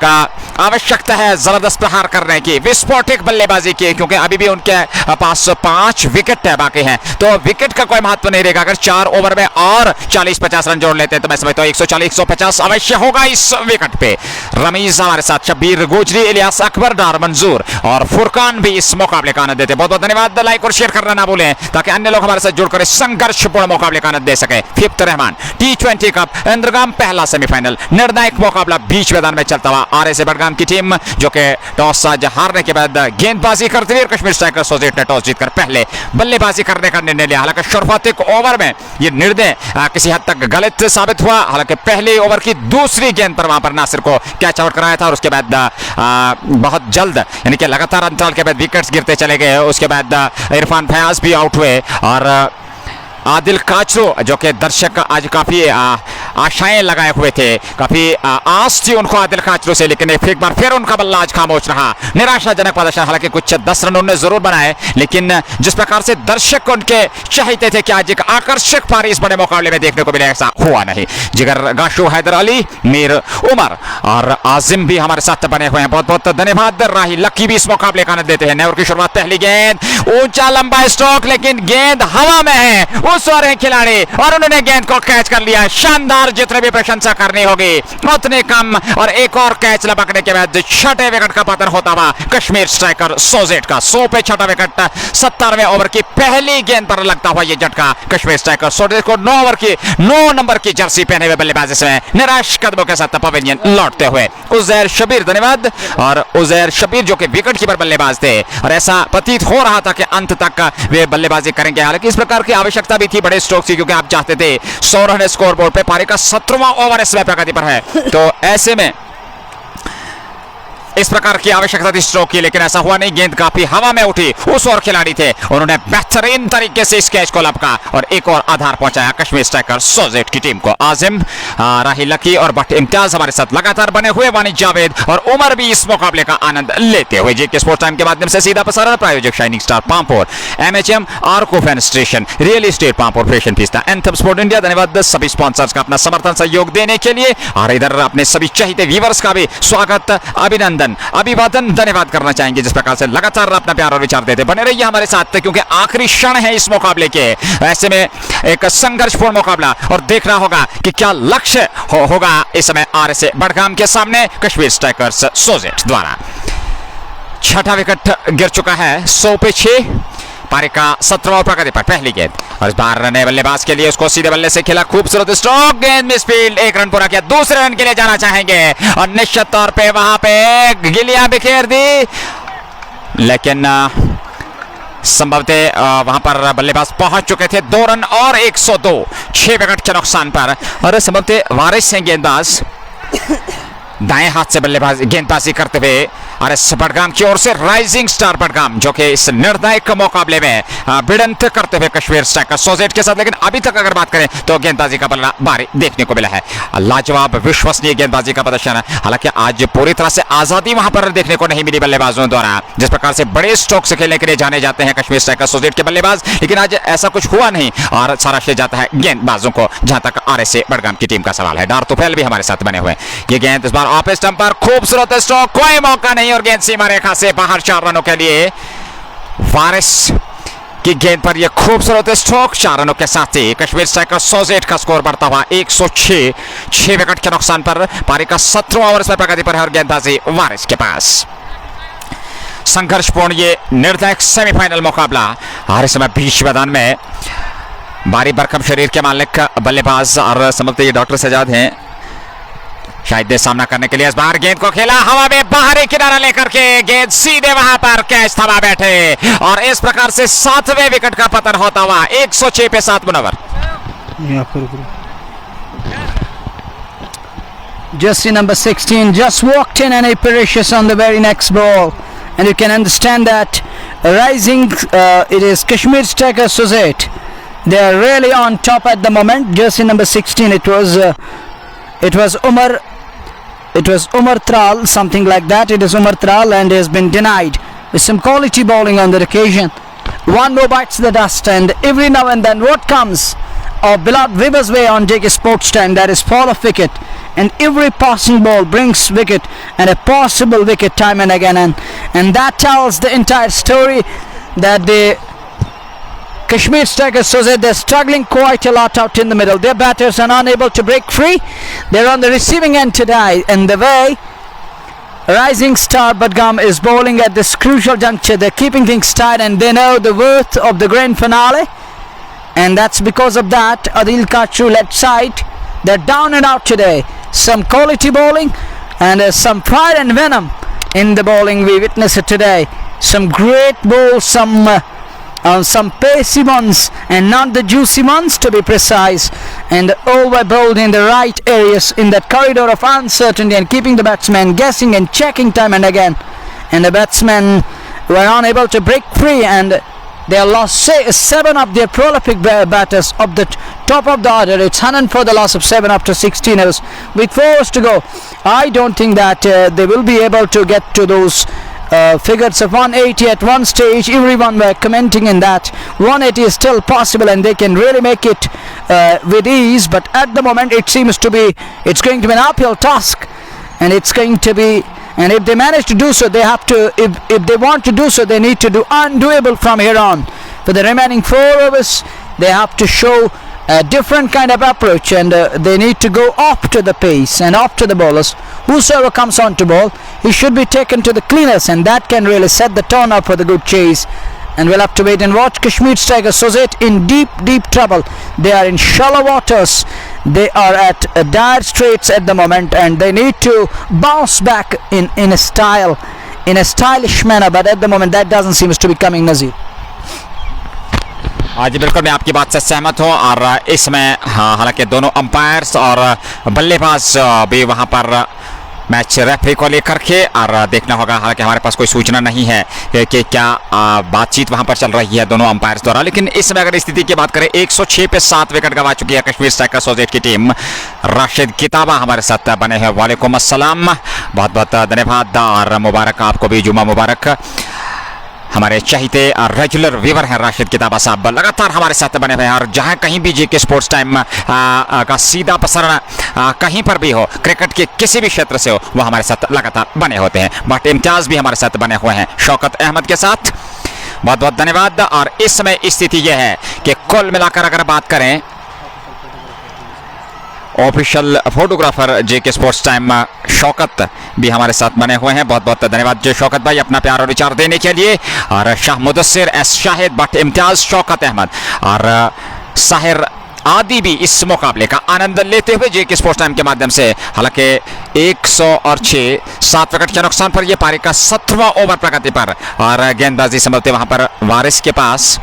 का आवश्यकता है जबरदस्त प्रहार करने की, विस्फोटक बल्लेबाजी की, क्योंकि अभी भी उनके पास 5 विकेट बाकी हैं। तो विकेट का कोई महत्व नहीं रहेगा। अगर 4 ओवर में और 40-50 रन जोड़ लेते हैं तो मैं समझता हूं 140-150 अवश्य होगा इस विकेट पे। रमीज हमारे साथ, शब्बीर गोजरी, इलियास अकबर, डार मंजूर और फुरकान भी इस मुकाबले का आनंद देते हैं। बहुत बहुत धन्यवाद। लाइक और शेयर करना ना भूलें ताकि अन्य लोग हमारे साथ जुड़कर संघर्षपूर्ण मुकाबले का आनंद दे सके। फिफ्थ रहमान T20 कप अंडरगाम पहला सेमीफाइनल निर्णायक मुकाबला बीच मैदान में चलता हुआ। RSA बडगाम की टीम जो कि टॉस हारने के बाद गेंदबाजी करते हुए, कश्मीर स्ट्राइकर्स सोज़ेथ ने टॉस जीतकर पहले बल्लेबाजी करने का निर्णय लिया। हालांकि शुरुआती ओवर में यह निर्णय किसी हद तक गलत साबित हुआ। हालांकि पहले ओवर की दूसरी गेंद पर वहां पर नासिर को कैच आउट कराया था और उसके बाद बहुत जल्द यानी कि लगातार अंतराल के बाद विकेट्स गिरते चले गए। उसके बाद इरफान फयाज भी आउट हुए और आदिल काचरो जो कि दर्शक आज काफी आशाएं लगाए हुए थे, काफी आस थी उनको आदिल काचरो से, लेकिन एक बार फिर उनका बल्ला आज खामोश रहा। निराशाजनक प्रदर्शन। हालांकि कुछ 10 रन उन्होंने जरूर बनाए, लेकिन जिस प्रकार से दर्शक उनके चाहते थे कि आज एक आकर्षक पारी इस बड़े मुकाबले में देखने को मिले, ऐसा हुआ नहीं। जिगर गाशु, हैदर अली, मीर उमर और आजिम भी हमारे साथ बने हुए हैं। बहुत बहुत धन्यवाद। राही लकी भी इस मुकाबले का आनंद देते हैं। नेवर की शुरुआत, पहली गेंद, ऊंचा लंबा स्ट्रोक, लेकिन गेंद हवा में है। उस ओर है खिलाड़ी और उन्होंने गेंद को कैच कर लिया। शानदार, जितने भी प्रशंसा करनी होगी उतने कम। और एक और कैच लपकने के बाद 6ठे विकेट का पतन होता हुआ कश्मीर स्ट्राइकर सोज़ेथ का 100 पे 6ठा विकेट। 17वें ओवर की पहली गेंद पर लगता हुआ यह झटका कश्मीर स्ट्राइकर सोज़ेथ को 9 नंबर की जर्सी पहने हुए बल्लेबाजी से निराश कदमों के साथ पवेलियन लौटते हुए। उजैर शब्बीर, धन्यवाद। और उजैर शब्बीर जो कि विकेट कीपर बल्लेबाज थे और ऐसा प्रतीत हो रहा था कि अंत तक वे बल्लेबाजी करेंगे। हालांकि इस प्रकार की आवश्यकता भी थी बड़े स्ट्रोक की, क्योंकि आप चाहते थे 100 रन स्कोर बोर्ड पे। पारी का 17वां ओवर इसमें प्रगति पर है, तो ऐसे में इस प्रकार की आवश्यकता थी स्ट्रोक की, लेकिन ऐसा हुआ नहीं। गेंद काफी हवा में उठी। उस और खिलाड़ी थे, उन्होंने बेहतरीन तरीके से इस कैच को लपका और एक और आधार पहुंचाया कश्मीर स्ट्राइकर्स सोज़ेथ की टीम को। आजिम, राही लकी और बट इम्तियाज हमारे साथ लगातार बने हुए। वानी जावेद और उमर भी इस मुकाबले का आनंद लेते हुए। जेके स्पोर्ट्स टाइम के माध्यम से सीधा प्रसारण, प्रायोजक shining star Pampore, MHM, Arco fan station, real estate Pampore, fashion पिस्ता, एंथम स्पोर्ट इंडिया। धन्यवाद सभी स्पॉन्सर्स का अपना समर्थन सहयोग देने के लिए। और इधर अपने सभी चाहते व्यूअर्स का भी स्वागत, अभिनंदन, अभिवादन, धन्यवाद करना चाहेंगे जिस प्रकार से लगातार अपना प्यार और विचार देते। बने रहिए हमारे साथ, क्योंकि आखिरी क्षण है इस मुकाबले के। ऐसे में एक संघर्षपूर्ण मुकाबला और देखना होगा कि क्या लक्ष्य होगा इस समय RSA बडगाम के सामने कश्मीर स्ट्राइकर्स सोज़ेथ द्वारा। 6ठा विकेट गिर चुका है। 100 पे 6। पारी का 17वां प्रगति पर पहली गेंद और इस बार नए बल्लेबाज के लिए उसको सीधे बल्ले से खेला। खूबसूरत स्ट्रोक, गेंद मिसफील्ड, 1 रन पूरा किया। दूसरे रन के लिए जाना चाहेंगे और निश्चित तौर पे वहां पे गिलियां बिखेर दी, लेकिन संभवतः वहां पर बल्लेबाज पहुंच चुके थे। 2 रन और 102, 6 विकेट के नुकसान पर। और संभवतः वारिस हैं गेंदबाज, दाएं हाथ से बल्लेबाजी गेंदबाजी करते हुए RSA बडगाम की ओर से राइजिंग स्टार बडगाम जो कि इस निर्णायक मुकाबले में भिड़ंत करते हुए कश्मीर स्ट्राइकर्स सोज़ेथ के साथ। लेकिन अभी तक अगर बात करें तो गेंदबाजी का बल्ला भारी देखने को मिला है। लाजवाब, विश्वसनीय गेंदबाजी का प्रदर्शन। हालांकि आज पूरी तरह से आजादी वहां पर देखने को नहीं मिली बल्लेबाजों द्वारा, जिस प्रकार से बड़े स्ट्रोक से खेलने के लिए जाने जाते हैं कश्मीर स्ट्राइकर्स सोज़ेथ के बल्लेबाज, लेकिन आज ऐसा कुछ हुआ नहीं और सारा श्रेय जाता है गेंदबाजों को, जहां तक RSA बडगाम की टीम का सवाल है। डार तुफैल भी हमारे साथ बने हुए। ये गेंद इस बार ऑफ स्टंप पर, खूबसूरत स्ट्रोक, कोई मौका नहीं और गेंद सीमा रेखा से बाहर। 4 रनों के लिए वारिस की गेंद पर यह खूबसूरत स्ट्रोक। 4 रनों के साथ ही कश्मीर स्ट्राइकर्स सोज़ेथ का स्कोर बढ़ता हुआ 106, 6 विकेट के नुकसान पर। पारी का 17वां ओवर इसमें प्रगति पर है और गेंदबाजी वारिस के पास। संघर्षपूर्ण ये निर्णायक सेमीफाइनल मुकाबला। हर समय बीच मैदान में भारी बरकम शरीर के मालिक बल्लेबाज और समझते ये डॉक्टर सजाद हैं, शायद सामना करने के लिए इस बार गेंद को खेला हवा में, बाहरी किनारा लेकर के गेंद सीधे वहां पर कैच थमा बैठे और इस प्रकार से 7वें विकेट का पतन होता हुआ। 106 पे 7 Munawwar. Jersey number 16 just walked in and he perishes on the very next ball, and you can understand that rising it is Kashmir Strikers Sozeith. They are really on top at the moment. Jersey number 16, it was Umar Tral, something like that. It is Umar Tral and he has been denied with some quality bowling on that occasion. One more bites the dust, and every now and then what comes of beloved Weber's way on JK Sports Time, that is fall of wicket and every passing ball brings wicket and a possible wicket time and again, and that tells the entire story that the Kashmir Strikers Sozeith, they're struggling quite a lot out in the middle. Their batters are unable to break free. They're on the receiving end today, and the way rising star Andergam is bowling at this crucial juncture, they're keeping things tight, and they know the worth of the grand finale, and that's because of that Adil Kachu led side, they're down and out today. Some quality bowling and some pride and venom in the bowling we witness it today. Some great bowls, some pacey ones and not the juicy ones to be precise, and all were bowled in the right areas in that corridor of uncertainty and keeping the batsmen guessing and checking time and again, and the batsmen were unable to break free, and they lost 7 of their prolific batters of the top of the order. It's 100 for the loss of 7 after 16 overs with 4 overs to go. I don't think that they will be able to get to those figures of 180 at one stage. Everyone were commenting in that 180 is still possible and they can really make it with ease, but at the moment it seems to be, it's going to be an uphill task, and it's going to be, and if they manage to do so, they have to, if they want to do so, they need to do undoable from here on. For the remaining 4 overs, they have to show a different kind of approach, and they need to go off to the pace and off to the bowlers. Whosoever comes on to bowl, he should be taken to the cleaners, and that can really set the tone up for the good chase. And we'll have to wait and watch. Kashmir Strikers Sozeith in deep trouble. They are in shallow waters. They are at dire straits at the moment, and they need to bounce back in a stylish manner, but at the moment that doesn't seem to be coming, Nazir. जी बिल्कुल, मैं आपकी बात से सहमत हूँ। और इसमें हालांकि दोनों अंपायर्स और बल्लेबाज भी वहाँ पर मैच रेफरी को लेकर के और देखना होगा। हालांकि हमारे पास कोई सूचना नहीं है कि क्या बातचीत वहां पर चल रही है दोनों अंपायर्स द्वारा, लेकिन इसमें अगर स्थिति की बात करें, 106 पे 7 विकेट गंवा चुकी है कश्मीर स्ट्राइकर्स सोज़ेथ की टीम। राशिद किताबा हमारे साथ बने हैं। वालेकुम अस्सलाम, बहुत बहुत धन्यवाद और मुबारक आपको भी, जुमा मुबारक। हमारे चाहते रेगुलर व्यूवर हैं राशिद किताबा साहब, लगातार हमारे साथ बने हुए हैं, और जहां कहीं भी जी के स्पोर्ट्स टाइम का सीधा प्रसारण कहीं पर भी हो, क्रिकेट के किसी भी क्षेत्र से हो, वो हमारे साथ लगातार बने होते हैं। बट इम्तियाज भी हमारे साथ बने हुए हैं शौकत अहमद के साथ, बहुत बहुत धन्यवाद। और इस समय स्थिति यह है कि कुल मिलाकर अगर बात करें, ऑफिशियल फोटोग्राफर जे के स्पोर्ट्स टाइम शौकत भी हमारे साथ बने हुए हैं, बहुत बहुत धन्यवाद जो शौकत भाई अपना प्यार और विचार देने के लिए। और शाह मुदस्सिर, एस शाहिद, बट इम्तियाज, शौकत अहमद और साहिर आदि भी इस मुकाबले का आनंद लेते हुए जे के स्पोर्ट्स टाइम के माध्यम से। हालांकि 106 7 विकेट के नुकसान पर यह पारी का 17वां ओवर प्रगति पर, और गेंदबाजी संभलते वहां पर वारिस के पास,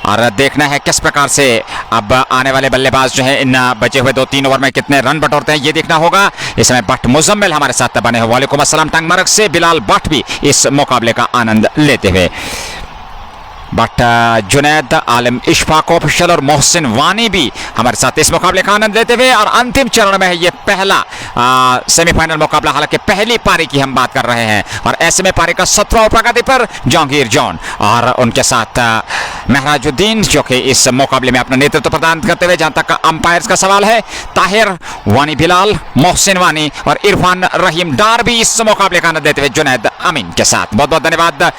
और देखना है किस प्रकार से अब आने वाले बल्लेबाज जो है इन बचे हुए 2-3 ओवर में कितने रन बटोरते हैं, ये देखना होगा। इसमें बट मुजम्मिल हमारे साथ बने हुए। वालेकुम अस्सलाम टंगमरग से बिलाल बट भी इस मुकाबले का आनंद लेते हुए। But Junaid, Alam Ishfaq official और मोहसिन वानी भी हमारे साथ इस मुकाबले का आनंद लेते हुए। और अंतिम चरण में है ये पहला सेमीफाइनल मुकाबला, हालांकि पहली पारी की हम बात कर रहे हैं, और ऐसे में पारी का 17वां प्रगति पर जहांगीर जॉन और उनके साथ महराजुद्दीन, जो कि इस मुकाबले में अपना नेतृत्व प्रदान करते हुए। जहां तक अंपायर्स का सवाल है, ताहिर, वानी बिलाल, मोहसिन वानी और इरफान रहीम डार भी इस मुकाबले का आनंद लेते हुए जुनैद अमीन के साथ। बहुत बहुत धन्यवाद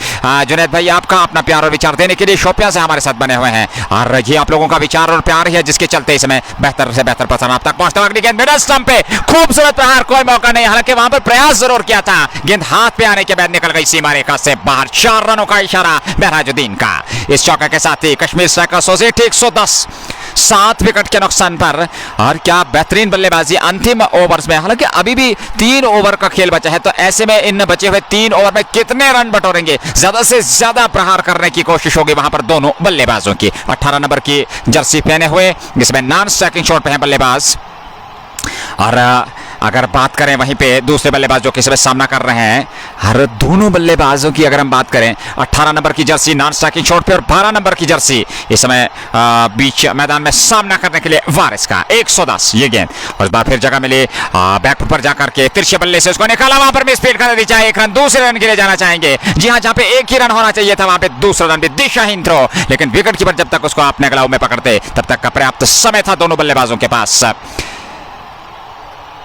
जुनैद भाई, आपका अपना प्यार और विचार देने के लिए शोपियां से हमारे साथ बने हुए हैं, और ये आप लोगों का विचार और प्यार है जिसके चलते इसमें बेहतर से बेहतर प्रसारण आप तक पहुंचता है। अगली गेंद मिडल स्टंप पे, खूबसूरत प्रहार, कोई मौका नहीं, हालांकि वहां पर प्रयास जरूर किया था, गेंद हाथ पे आने के बाद निकल गई सीमा रेखा से बाहर। 4 रनों का इशारा महराजुद्दीन का। इस चौके के साथ ही कश्मीर स्ट्राइकर्स सोज़ेथ 110 7 विकेट के नुकसान पर, और क्या बेहतरीन बल्लेबाजी अंतिम ओवर्स में। हालांकि अभी भी 3 ओवर का खेल बचा है, तो ऐसे में इन बचे हुए 3 ओवर में कितने रन बटोरेंगे, ज्यादा से ज्यादा प्रहार करने की कोशिश होगी वहां पर दोनों बल्लेबाजों की। 18 नंबर की जर्सी पहने हुए, जिसमें नॉन स्ट्राइकिंग शॉट पे हैं बल्लेबाज। और अगर बात करें वहीं पे दूसरे बल्लेबाजों के इसमें सामना कर रहे हैं, हर दोनों बल्लेबाजों की अगर हम बात करें, 18 नंबर की जर्सी नॉन स्ट्राइकिंग शॉट पे और 12 नंबर की जर्सी इस समय बीच मैदान में सामना करने के लिए वारिस का। 110 ये गेंद, और इस बार फिर जगह मिली बैक पर जाकर के तिरछे बल्ले से उसको निकाला, वहां पर भी स्पीड कर दी चाहे 1 रन, दूसरे रन के लिए जाना चाहेंगे। जी हाँ, जहां पे 1 ही रन होना चाहिए था वहां पे दूसरा रन भी दिशाहीन थ्रो, लेकिन विकेट कीपर जब तक उसको अपने गलाव में पकड़ते तब तक का पर्याप्त समय था दोनों बल्लेबाजों के पास।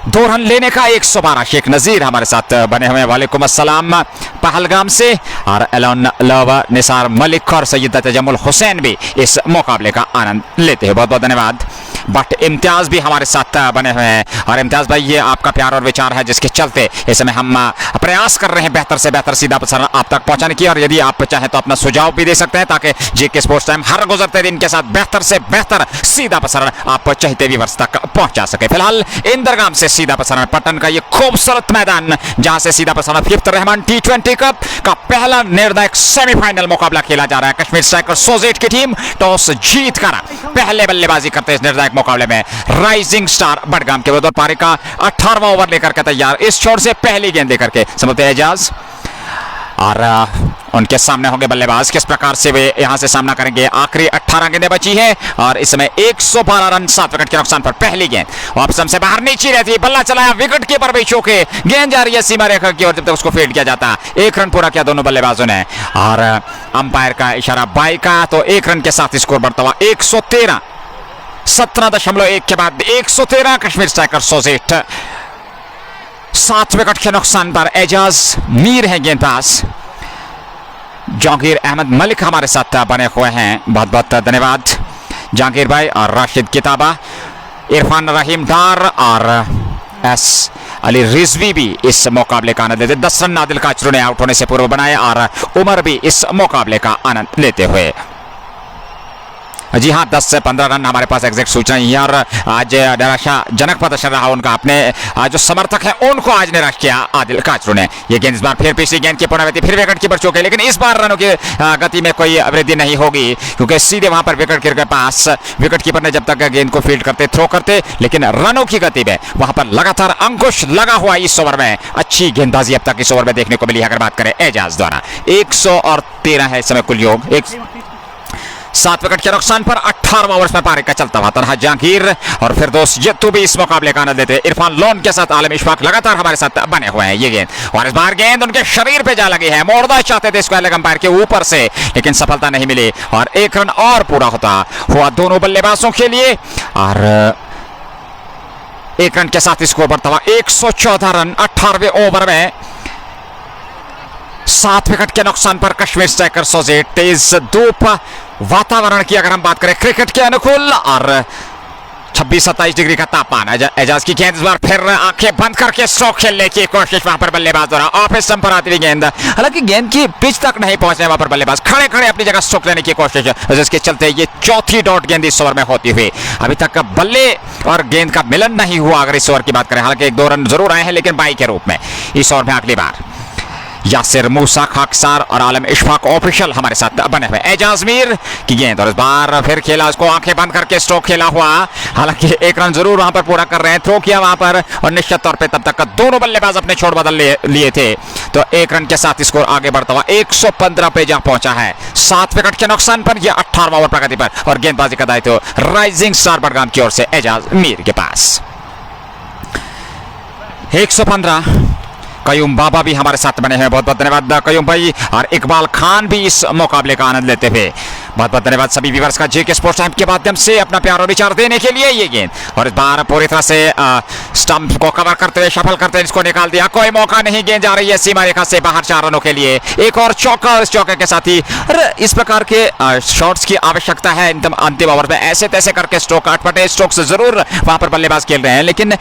2 रन लेने का 112। शेख नजीर हमारे साथ बने हुए, वालेकुम अस्सलाम पहलगाम से। और एलोन लवा, निसार मलिक और सैयद तजमुल हुसैन भी इस मुकाबले का आनंद लेते हैं, बहुत बहुत धन्यवाद। बट इम्तियाज भी हमारे साथ बने हुए हैं। और इम्तियाज भाई, ये आपका प्यार और विचार है जिसके चलते इस समय हम प्रयास कर रहे हैं बेहतर से बेहतर सीधा प्रसारण आप तक पहुंचाने की। और यदि आप चाहें तो अपना सुझाव भी दे सकते हैं ताकि जेके स्पोर्ट्स टाइम हर गुजरते दिन के साथ बेहतर से बेहतर सीधा प्रसारण आप चाहते व्यूअर्स तक पहुंचा सके। फिलहाल इंदरगाम से सीधा प्रसारण पटन का ये खूबसूरत मैदान जहां से सीधा प्रसारण 5th रहमान T20 कप का पहला निर्णायक सेमीफाइनल मुकाबला खेला जा रहा है। कश्मीर स्ट्राइकर्स सोजेट की टीम टॉस जीतकर पहले बल्लेबाजी करते इस निर्णायक मुकाबले में राइजिंग स्टार बडगाम के विरुद्ध। पारी का 18वां ओवर लेकर के तैयार, इस छोर से पहली गेंद लेकर के समझते एजाज। और उनके सामने होंगे बल्लेबाज, किस प्रकार से वे यहां से सामना करेंगे। आखिरी 18 गेंदें बची है और इसमें 112 रन 7 विकेट के नुकसान पर पहली गेंद ऑप्शन से बाहर नीचे रहती है, बल्ला चलाया, विकेट कीपर भी चौके, गेंद जा रही है सीमा रेखा की ओर, जब तक उसको फील्ड किया जाता है। 1 रन पूरा किया दोनों बल्लेबाजों ने और अंपायर का इशारा बाई का, तो 1 रन के साथ स्कोर बढ़ता हुआ 113। 17.1 के बाद 113 कश्मीर स्ट्राइकर्स सोजेट 7 विकेट के नुकसान पर। एजाज मीर है गेंदबाज, जहांगीर अहमद मलिक हमारे साथ बने हुए हैं, बहुत बहुत धन्यवाद जहांगीर भाई। और राशिद किताबा, इरफान रहीम डार और एस अली रिजवी भी इस मुकाबले का आनंद लेते। 10 रन नादिल काचरू ने आउट होने से पूर्व बनाए और उमर भी इस मुकाबले का आनंद लेते हुए। जी हाँ, 10 से 15 रन हमारे पास एग्जैक्ट सूचना ही है। और आज निराशाजनक प्रदर्शन रहा उनका, अपने जो समर्थक हैं उनको आज निराश किया आदिल काचरू ने। ये गेंद इस बार फिर पिछली गेंद की पुनरावृत्ति, फिर विकेट कीपर चौके, लेकिन इस बार रनों की गति में कोई वृद्धि नहीं होगी क्योंकि सीधे वहां पर विकेट कीपर के पास विकेट कीपर ने जब तक गेंद को फील्ड करते थ्रो करते, लेकिन रनों की गति में वहां पर लगातार अंकुश लगा हुआ। इस ओवर में अच्छी गेंदबाजी अब तक इस ओवर में देखने को मिली। अगर बात करें एजाज द्वारा 113 है इस समय कुल योग, 7 विकेट के नुकसान पर 18वां ओवर में पारी का चलता हुआ तनहा जहांगीर और फिर दोस्त जत्तू भी इस मुकाबले का आनंद लेते। इरफान लोन के साथ आलम इशफाक लगातार हमारे साथ बने हुए हैं। ये गेंद और इस बार गेंद उनके शरीर पे जा लगी है, मोड़ना चाहते थे स्क्वायर लेग अंपायर के ऊपर से, लेकिन सफलता नहीं मिली और 1 रन और पूरा होता हुआ दोनों बल्लेबाजों के लिए। और 1 रन के साथ स्कोर बढ़ता हुआ 114 रन 18वें ओवर में। 7 विकेट के नुकसान पर कश्मीर स्ट्राइकर्स सोजेट। तेज धूप वातावरण की अगर हम बात करें क्रिकेट के अनुकूल और 26-27 डिग्री का तापमान। एजाज की गेंद इस बार फिर आंखें बंद करके स्ट्रोक खेलने की कोशिश वहां पर बल्लेबाज द्वारा, ऑफ स्टंप पर आती हुई गेंद, हालांकि गेंद की पिच तक नहीं पहुंचने वहां पर बल्लेबाज खड़े खड़े अपनी जगह स्ट्रोक लेने की कोशिश, जिसके चलते ये चौथी डॉट गेंद इस ओवर में होती हुई। अभी तक बल्ले और गेंद का मिलन नहीं हुआ अगर इस ओवर की बात करें, हालांकि 1-2 रन जरूर आए हैं लेकिन बाई के रूप में। इस ओवर में अगली बार यासिर मूसा खाकसार और आलम इशफाक ऑफिशियल हमारे साथ बने हुए। एजाज मीर की गेंद और इस बार फिर खेला, उसको आंखें बंद करके स्ट्रोक खेला हुआ, हालांकि 1 रन जरूर वहां पर पूरा कर रहे हैं, थ्रो किया वहां पर और निश्चित तौर पे तब तक दोनों बल्लेबाज अपने छोड़ बदल लिए थे, तो 1 रन के साथ स्कोर आगे बढ़ता हुआ 115 पे जा पहुंचा है। 7 विकेट के नुकसान पर यह 18वां ओवर प्रगति पर और गेंदबाजी का दायित्व राइजिंग स्टार बडगाम की ओर से एजाज मीर के पास। 115 कयूम बाबा भी हमारे साथ बने हैं, बहुत बहुत धन्यवाद कयूम भाई। और इकबाल खान भी इस मुकाबले का आनंद लेते हुए, बहुत बहुत धन्यवाद सभी व्यूअर्स का जेके स्पोर्ट्स टाइम के माध्यम से अपना प्यार और विचार देने के लिए। ये गेंद और इस बार पूरी तरह से स्टंप को कवर करते हुए शफल करते हुए इसको निकाल दिया, कोई मौका नहीं, गेंद जा रही है सीमा रेखा से बाहर 4 रनों के लिए। एक और चौका और इस चौके के साथ ही इस प्रकार के शॉट्स की आवश्यकता है अंतिम ओवर में। ऐसे तैसे करके स्ट्रोक अटपटे स्ट्रोक से जरूर वहां पर बल्लेबाज खेल रहे हैं, लेकिन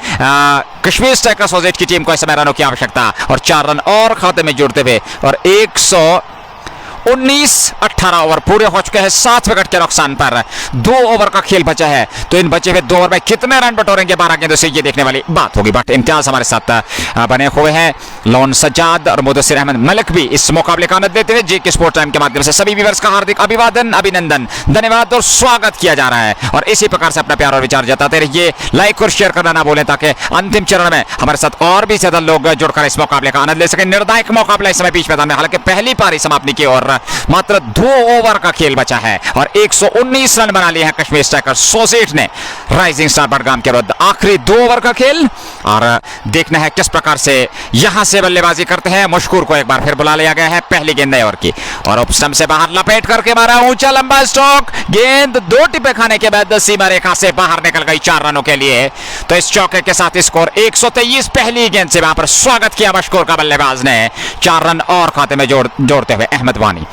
कश्मीर स्ट्राइकर्स सोजेट की टीम को इस समय रनों की आवश्यकता और 4 रन और खाते में जुड़ते हुए और 119-18 ओवर पूरे हो चुके हैं। 7 विकेट के नुकसान पर 2 ओवर का खेल बचा है, तो इन बचे हुए 2 ओवर में कितने रन बटोरेंगे 12 गेंदों से, ये देखने वाली बात होगी। बट इम्तियाज हमारे साथ बने हुए हैं, लोन सज्जाद और मुदस्सिर अहमद मलिक भी इस मुकाबले का आनंद लेते हुए जेके स्पोर्ट्स टाइम के माध्यम से सभी व्यूअर्स का हार्दिक अभिवादन, अभिनंदन, धन्यवाद और स्वागत किया जा रहा है। और इसी प्रकार से अपना प्यार और विचार जताते रहिए, लाइक और शेयर करना ना भूलें ताकि अंतिम चरण में हमारे साथ और भी ज्यादा लोग जुड़कर इस मुकाबले का आनंद ले सकें। निर्णायक मुकाबला इस समय बीच मैदान में, हालांकि पहली पारी समाप्ति की ओर और मात्र 2 ओवर का खेल बचा है और 119 रन बना लिए हैं कश्मीर स्ट्राइकर्स सोजेठ ने राइजिंग स्टार बडगाम के विरुद्ध। आखिरी 2 ओवर का खेल और देखना है किस प्रकार से यहां से बल्लेबाजी करते हैं। मशकूर को एक बार फिर बुला लिया गया है पहली गेंद ओवर की और ऑफ स्टंप से बाहर लपेट करके मारा ऊंचा लंबा स्ट्रोक। गेंद 2 टिप्पे खाने के बाद सीमा रेखा से बाहर निकल गई 4 रनों के लिए। तो इस चौके के साथ स्कोर 123। पहली गेंद से वहां पर स्वागत किया मशकूर का बल्लेबाज ने। 4 रन और खाते में जोड़ते हुए अहमद वानी,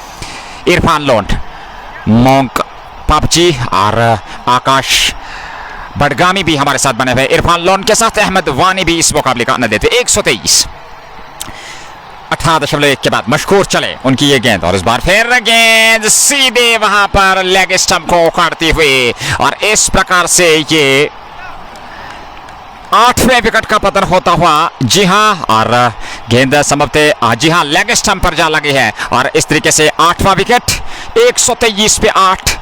इरफान लोन, मोंक पापची और आकाश बडगामी भी हमारे साथ बने हुए। इरफान लोन के साथ अहमद वानी भी इस मुकाबले का आनंद लेते। 123 18.1 के बाद मशकूर चले उनकी ये गेंद और इस बार फिर गेंद सीधे वहां पर लेग स्टंप को उखाड़ती हुई और इस प्रकार से ये 8वें विकेट का पतन होता हुआ। जी हां, और गेंद संभवतः जी हां लेग स्टंप पर जा लगी है और इस तरीके से 8वां विकेट। 123 पे 8।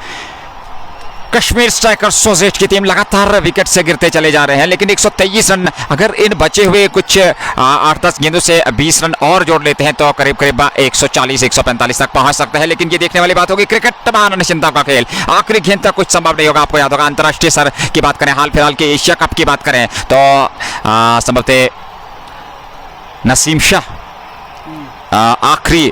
कश्मीर स्ट्राइकर्स सोजेठ की टीम लगातार विकेट से गिरते चले जा रहे हैं लेकिन 123 रन, अगर इन बचे हुए कुछ 8-10 गेंदों से 20 रन और जोड़ लेते हैं तो करीब करीब 140-145 तक पहुंच सकते हैं। लेकिन ये देखने वाली बात होगी, क्रिकेट महानिश्चिंता का खेल, आखिरी गेंद तक कुछ संभव नहीं होगा। आपको याद होगा अंतर्राष्ट्रीय स्तर की बात करें, हाल फिलहाल के एशिया कप की बात करें तो संभवतः नसीम शाह आखिरी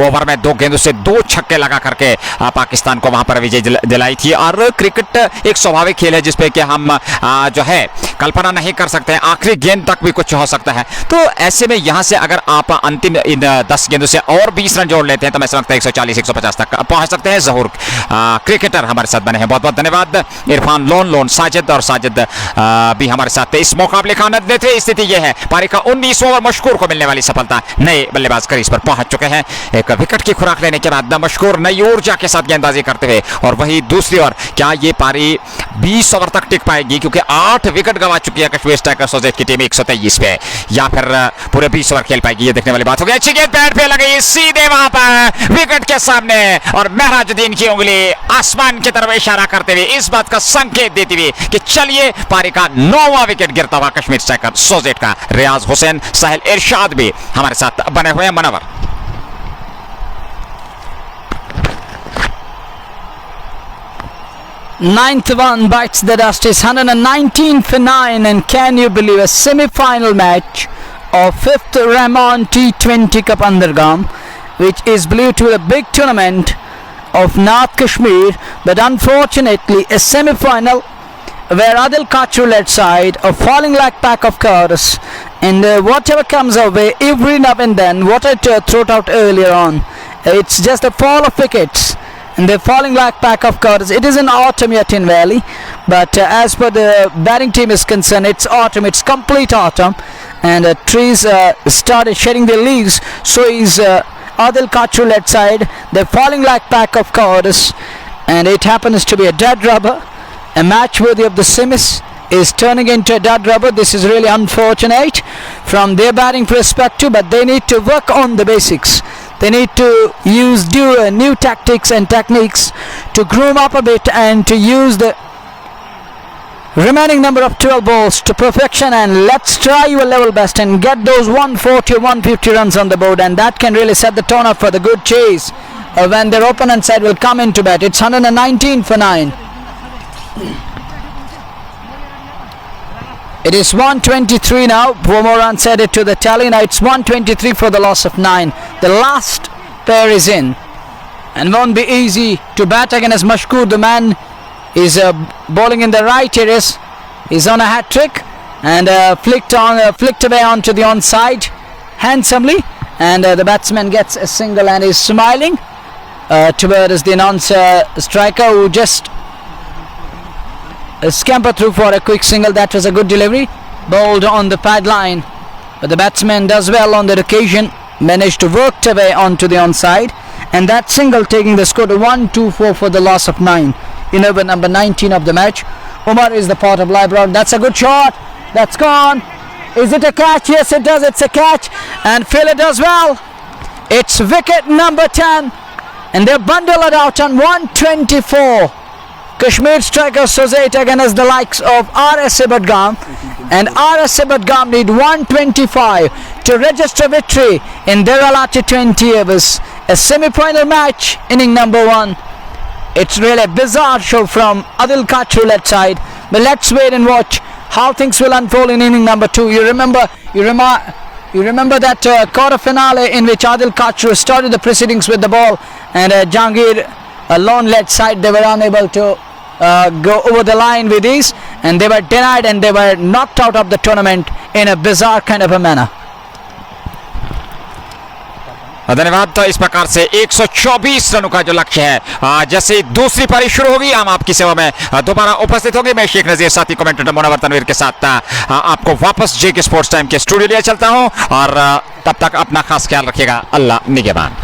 ओवर में 2 गेंदों से 2 छक्के लगा करके पाकिस्तान को वहां पर विजय दिलाई थी। और क्रिकेट एक स्वाभाविक खेल है जिसपे कि हम जो है कल्पना नहीं कर सकते हैं, आखिरी गेंद तक भी कुछ हो सकता है। तो ऐसे में यहां से अगर आप अंतिम इन 10 गेंदों से और 20 रन जोड़ लेते हैं तो मैं समझता हूं 140-150 तक पहुंच सकते हैं। जहूर क्रिकेटर हमारे साथ बने हैं, बहुत बहुत धन्यवाद। इरफान लोन साजिद और साजिद भी हमारे साथ इस मुकाबले का आनंद लेते। स्थिति यह है, पारी का 19 ओवर मशकूर को मिलने वाली सफलता, नए बल्लेबाज क्रीज पर पहुंच चुके हैं। विकेट की खुराक लेने के बाद मशकूर नई ऊर्जा के साथ गेंदबाजी करते हुए। और वही दूसरी ओर क्या ये पारी 20 ओवर तक टिक पाएगी, क्योंकि 8 विकेट गंवा चुकी है कश्मीर स्ट्राइकर्स सोजेठ की टीम 123 पे, या फिर पूरे 20 ओवर खेल पाएगी, ये देखने वाली बात हो गई। अच्छी गेंद पैड पे लगी सीधे वहां पर विकेट के सामने और महराजुद्दीन की उंगली आसमान की तरफ इशारा करते हुए इस बात का संकेत देती हुई कि चलिए पारी का 9वां विकेट गिरता हुआ कश्मीर स्ट्राइकर्स सोजेठ का। रियाज हुसैन, साहिल इरशाद भी हमारे साथ बने हुए हैं। Manwar 9th one bites the dust. Is 119 for 9, and can you believe a semi-final match of 5th Rehman T20 Cup Andergam, which is believed to be a big tournament of North Kashmir, but unfortunately a semi-final where Adil Kachru led side are falling like pack of cards, and whatever comes our way every now and then, what I threw out earlier on, it's just a fall of wickets. And they're falling like pack of cards. It is in autumn yet in Valley, but as per the batting team is concerned, it's autumn, it's complete autumn, and trees started shedding their leaves. So is Adil Kachru led side. They're falling like pack of cards, and it happens to be a dead rubber. A match worthy of the semis is turning into a dead rubber. This is really unfortunate from their batting perspective, but they need to work on the basics. They need to use new tactics and techniques to groom up a bit and to use the remaining number of 12 balls to perfection, and let's try your level best and get those 140 or 150 runs on the board, and that can really set the tone up for the good chase when their opponent side will come into bat. It's 119 for 9. It is 123 now. 4 more runs added to the tally. Now it's 123 for the loss of 9. The last pair is in, and won't be easy to bat against Mashkoor. The man is bowling in the right areas. He's on a hat trick and flicked away onto the onside handsomely, and the batsman gets a single and is smiling towards the announcer striker, who just scamper through for a quick single. That was a good delivery, bowled on the pad line, but the batsman does well on that occasion, managed to work away onto the onside, and that single taking the score to 124 for the loss of 9 in over number 19 of the match. Umar is the pot of Libra. That's a good shot. That's gone. Is it a catch? Yes, it does. It's a catch, and Phil does well. It's wicket number 10, and they bundle it out on 124. Kashmir Strikers Sozeith against the likes of RSA Badgam, and RSA Badgam need 125 to register victory in their allotted 20 overs a semi-final match, inning number 1. It's really a bizarre show from Adil Kachru led side, but let's wait and watch how things will unfold in inning number 2. You remember that quarter finale in which Adil Kachru started the proceedings with the ball, and Jahangir, a lone led side, they were unable to go over the line with ease, and they were denied and they were knocked out of the tournament in a bizarre kind of a manner. धन्यवाद। तो इस प्रकार से 124 रनों का जो लक्ष्य है, जैसे दूसरी पारी शुरू होगी हम आपकी सेवा में दोबारा उपस्थित होंगे। मैं शेख नजीर साथी कमेंटेटर मुनव्वर तनवीर के साथ आपको वापस जेके स्पोर्ट्स टाइम के स्टूडियो ले चलता हूं, और तब तक अपना खास ख्याल रखिएगा। अल्लाह निगहबान।